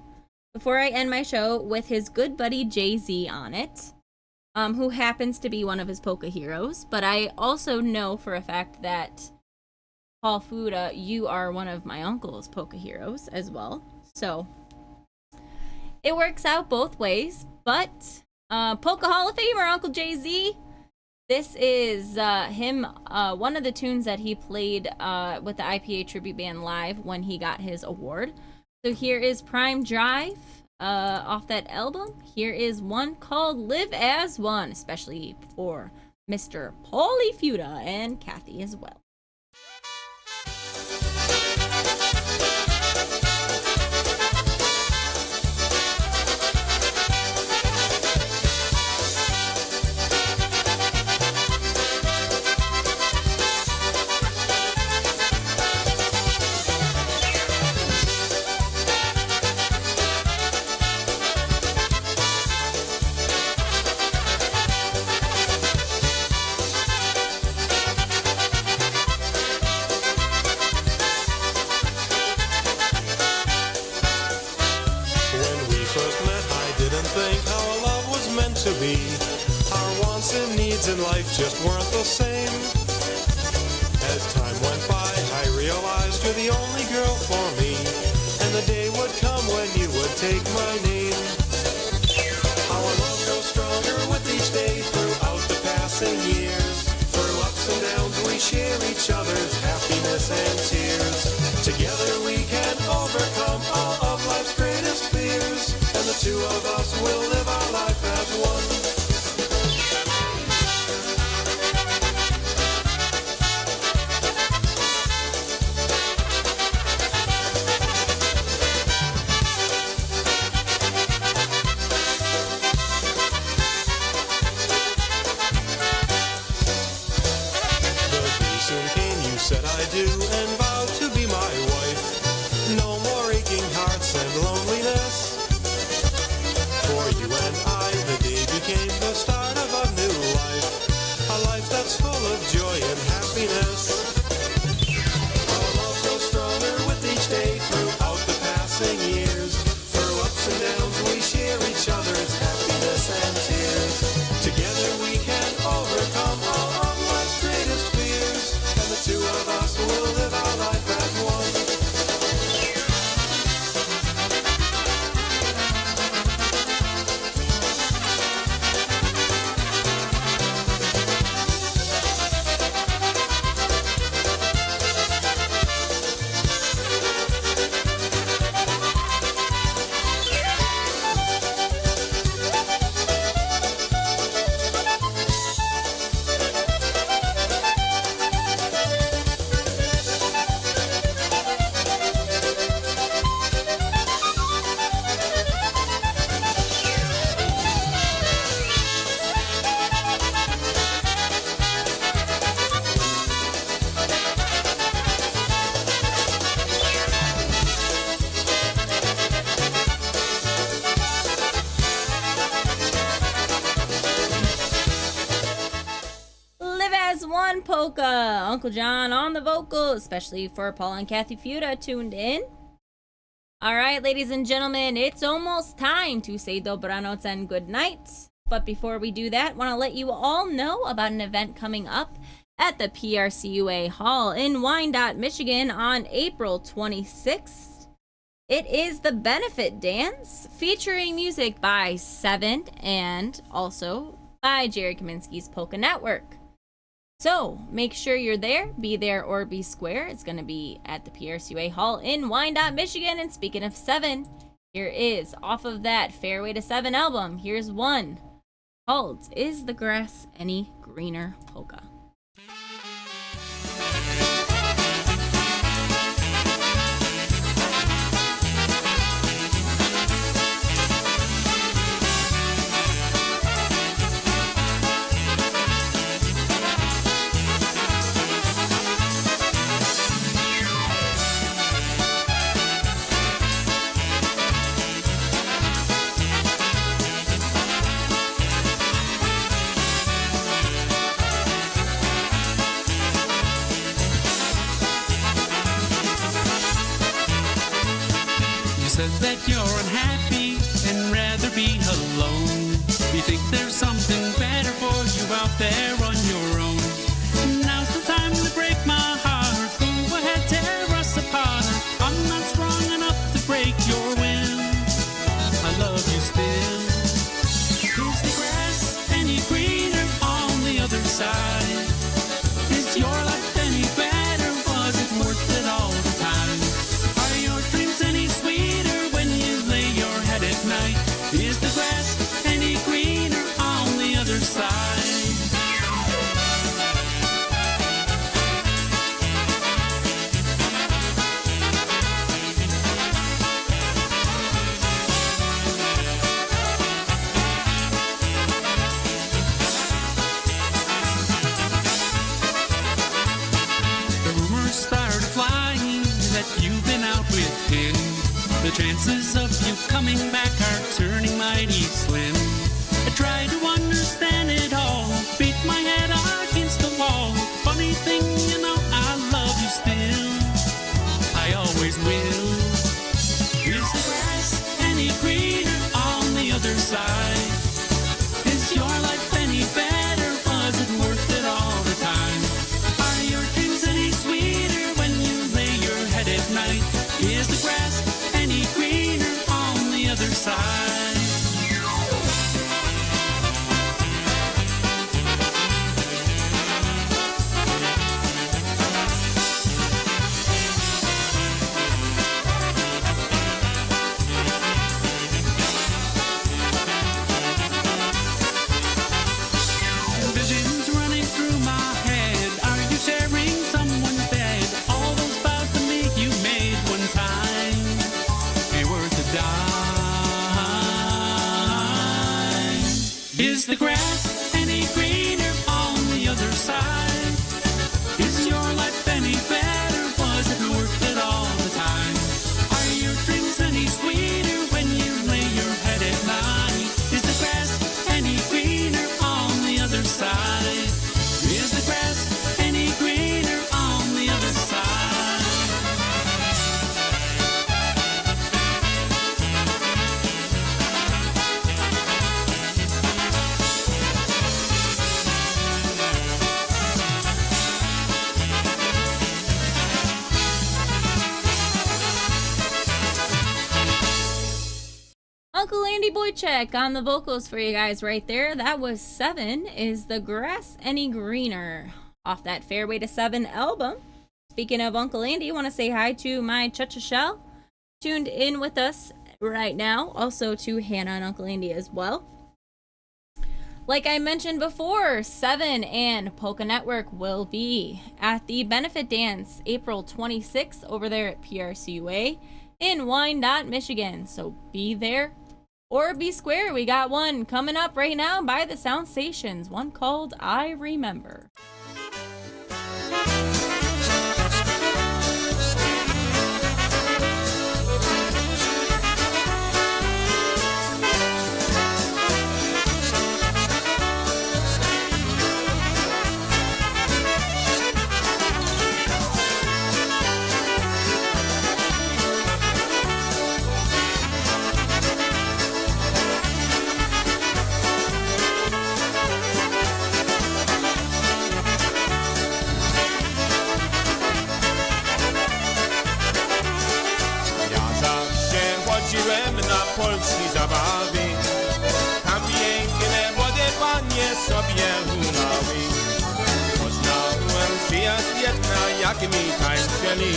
before I end my show with his good buddy SareZee on it, who happens to be one of his polka heroes. But I also know for a fact that Paul Fuda, you are one of my uncle's polka heroes as well. So it works out both ways. But Polka Hall of Famer Uncle SareZee, this is him, one of the tunes that he played with the IPA Tribute Band live when he got his award. So here is Prime Drive off that album. Here is one called Live as One, especially for Mr. Paulie Fuda and Kathy as well. In life just weren't the same. As time went by, I realized you're the only girl for me, and the day would come when you would take my name. Our love grows stronger with each day throughout the passing years. Through ups and downs we share each other's happiness and tears. Together we can overcome all of life's greatest fears, and the two of us will live our life as one. Polka. Uncle John on the vocals, especially for Paul and Kathy Fuda tuned in. All right, ladies and gentlemen, it's almost time to say dobranoc and good night. But before we do that, want to let you all know about an event coming up at the PRCUA Hall in Wyandotte, Michigan on April 26th. It is the Benefit Dance, featuring music by Seven and also by Jerry Kaminsky's Polka Network. So make sure you're there, be there or be square. It's going to be at the PRCUA Hall in Wyandotte, Michigan. And speaking of Seven, here is off of that Fairway to Seven album. Here's one called Is the Grass Any Greener Polka. Said that you're unhappy and rather be alone. You think there's something better for you out there on your own. Now's the time to break my heart. Go ahead, tear us apart. I'm not strong enough to break your will. I love you still. Is the grass any greener on the other side? Is your life any better? Was it worth it all the time? Are your dreams any sweeter? At night, is the grass any greener on the other side? The rumors started flying that you've been out with him. The chances of you coming back are turning mighty slim. I try to understand it all, beat my head against the wall. Funny thing, you know, I love you still. I always will. Is the grass any greener on the other side? Is your life any better? Was it worth it all the time? Are your dreams any sweeter when you lay your head at night? Is the grass any greener on the other side? Visions running through my head. Are you sharing someone's bed? All those vows to me you made one time, be worth a dime. Is the grass any greener on the other side? Is your life any better? Was it worth it all the time? Are your dreams any sweeter when you lay your head at night? Is the grass any greener on the other side? Is the grass any greener on the other side? Uncle Andy Boychek on the vocals for you guys right there. That was 7, Is the Grass Any Greener, off that Fairway to 7 album. Speaking of Uncle Andy, I want to say hi to my Cha-Cha Shell, tuned in with us right now. Also to Hannah and Uncle Andy as well. Like I mentioned before, 7 and Polka Network will be at the Benefit Dance April 26th over there at PRCUA in Wyandotte, Michigan. So be there or be square. We got one coming up right now by the Sound Stations, one called I Remember. Na polskiej zabawy, tam piękne młode panie sobie hulały. Poznałem przyjazd jedna, jak mi tańczyli,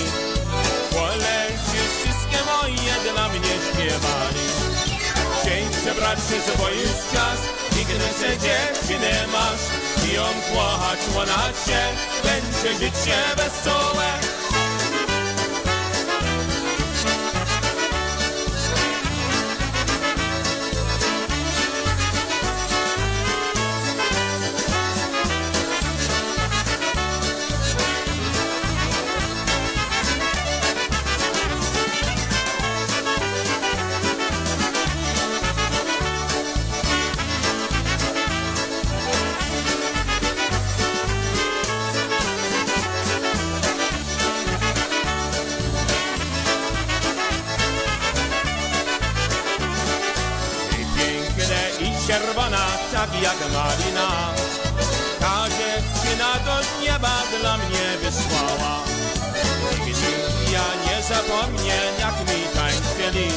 poleci wszystkie moje dla mnie śpiewali. Dzień przebrać się, bo już czas i Piękne dziewczyny masz i ją kochać ona cię, będzie życie wesołe. Czerwona, tak jak malina, ta dziewczyna do nieba dla mnie wysłała. Nigdy ja nie zapomnę, jak mi tańczyli,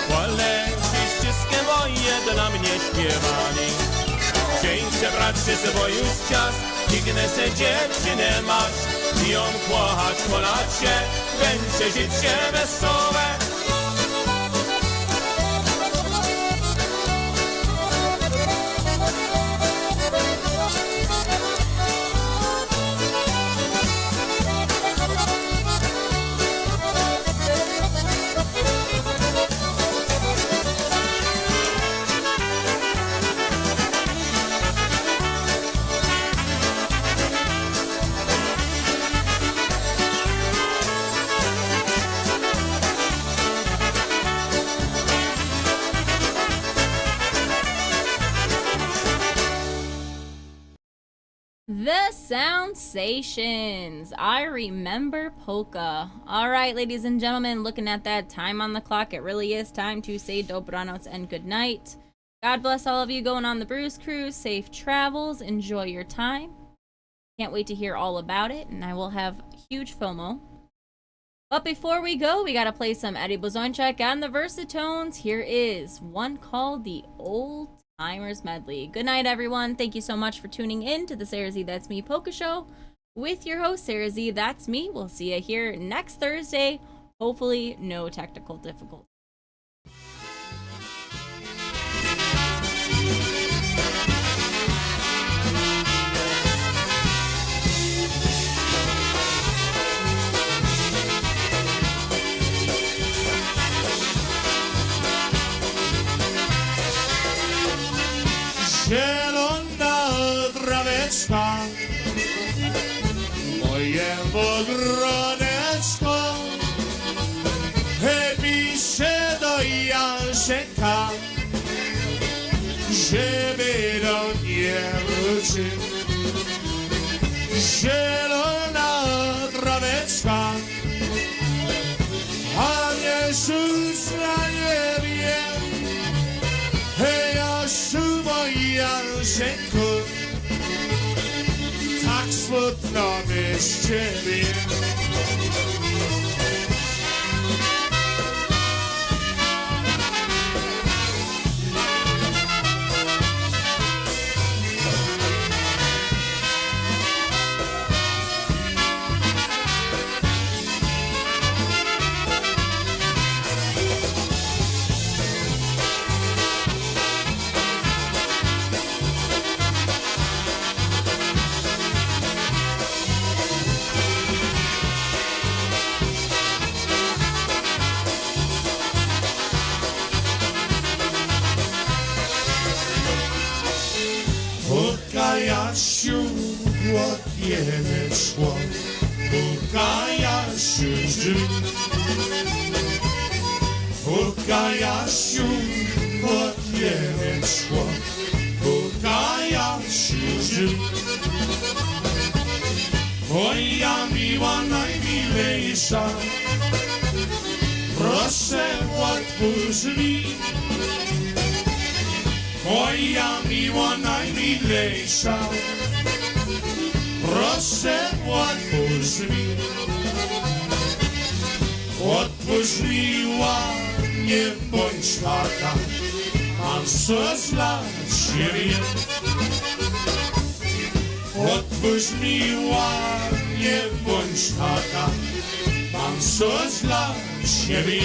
koledzy wszystkie moje dla mnie śpiewali. Dzień brać się z boju z czas, piękne se dziewczyny masz i ją kochać polacie, będzie życie wesołe. The Soundsations. I remember polka. All right, ladies and gentlemen, looking at that time on the clock, it really is time to say dobranoc and good night. God bless all of you going on the Bruce Cruise. Safe travels. Enjoy your time. Can't wait to hear all about it, and I will have huge FOMO. But before we go, we gotta play some Eddie Blazonczyk and the Versatones. Here is one called the Old Timers Medley. Good night, everyone. Thank you so much for tuning in to the SareZee That's Me Polka Show with your host, SareZee That's Me. We'll see you here next Thursday. Hopefully, no technical difficulties. Zielona traweczka, moje ogrodeczko, pisze do Jansenka, żeby do nie wrócił. Zielona traweczka, a nie szóst na niebie. Hej, Jasiu, mój Jansenku, tak smutno bez ciebie. Jasiu, łapiemy szło, puka Jasiu drzwi. Puka Jasiu, łapiemy szło, puka Jasiu drzwi. Moja miła, najmilejsza, proszę otwórz mi. Moja miła, najmilejsza, proszę otwórz mi. Otwórz miła, nie bądź taka, mam coś dla ciebie. Otwórz miła, nie bądź taka, mam coś dla ciebie.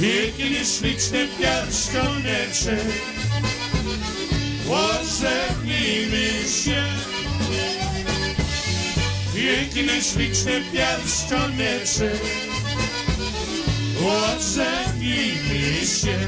Piękny, śliczny pierścioneczek, pożegnijmy się. Piękny, śliczny pierścioneczek, pożegnijmy się.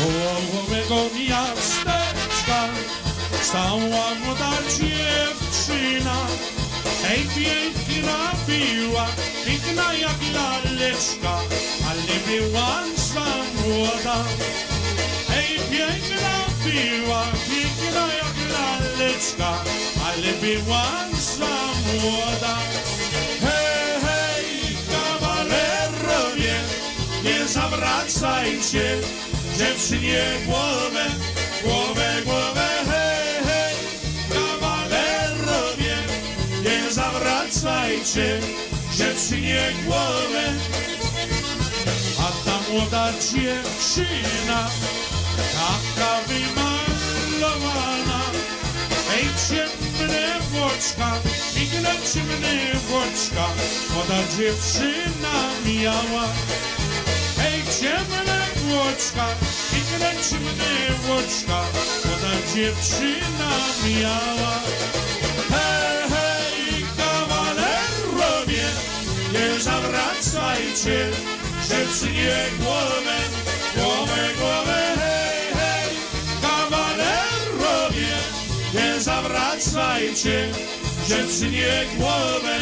Koło mego miasteczka stała młoda dziewczyna. Ej, piękna była, piękna jak laleczka, ale była za młoda. Ej, piękna była, piękna jak laleczka, ale była za młoda. Hej, hej, kawalerowie, nie zawracajcie dziewczynie głowę, głowę, głowę, hej, hej, kawalerowie, nie zawracajcie dziewczynie głowę. A ta młoda dziewczyna, taka wymalowana, ej, ciemne włoczka, piękne ciemne włoczka, młoda dziewczyna miała. Ej, ciemne włoczka, piękne ciemne włoczka, młoda dziewczyna miała. Hej, hej, kawalerowie, nie zawracajcie dziewczynie głowę, głowę, głowę, hej, hej, kawalerowie, nie zawracajcie dziewczynie głowę.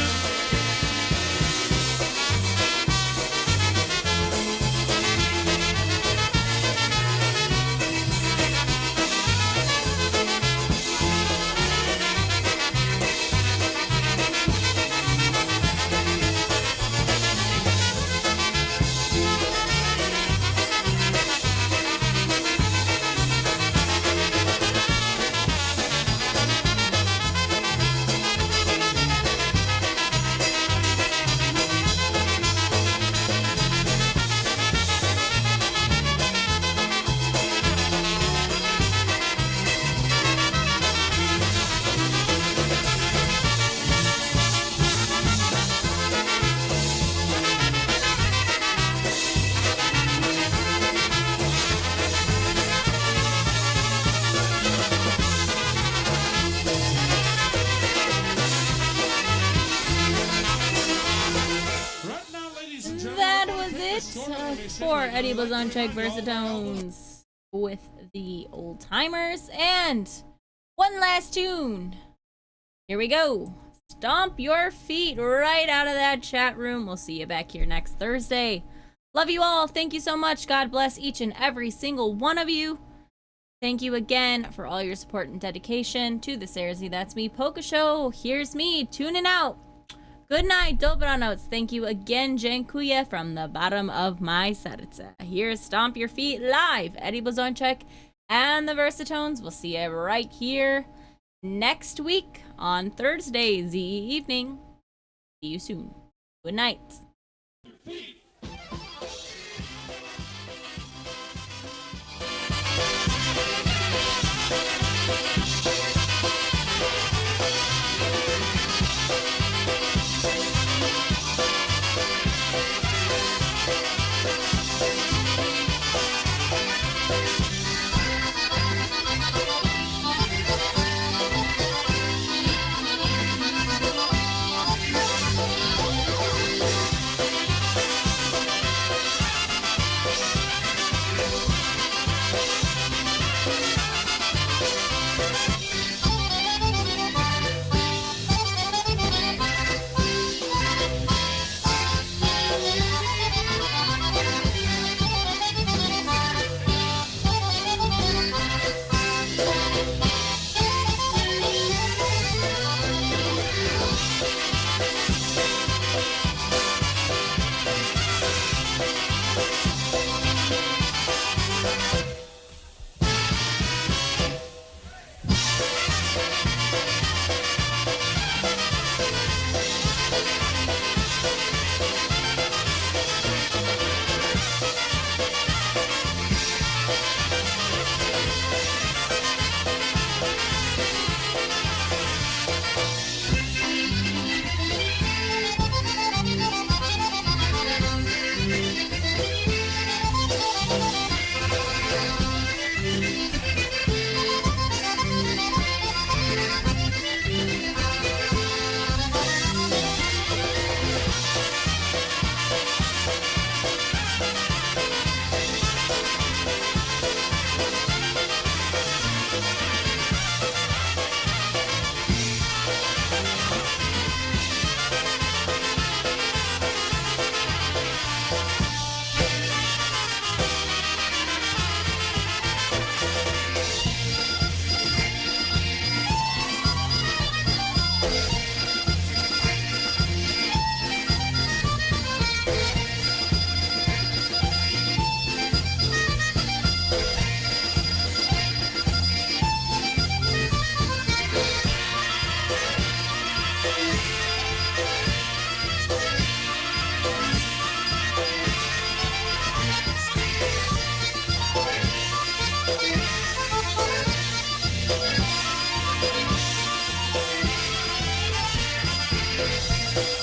For Eddie Blazonczyk Versatones with the Old Timers, and one last tune. Here we go. Stomp your feet right out of that chat room. We'll see you back here next Thursday. Love you all. Thank you so much. God bless each and every single one of you. Thank you again for all your support and dedication to the SareZee That's Me Polka Show. Here's me tuning out. Good night, dobranoc. Thank you again, dziękuję, from the bottom of my serce. Here's Stomp Your Feet live. Eddie Blazonczyk and the Versatones. We'll see you right here next week on Thursday, Z evening. See you soon. Good night. Bye.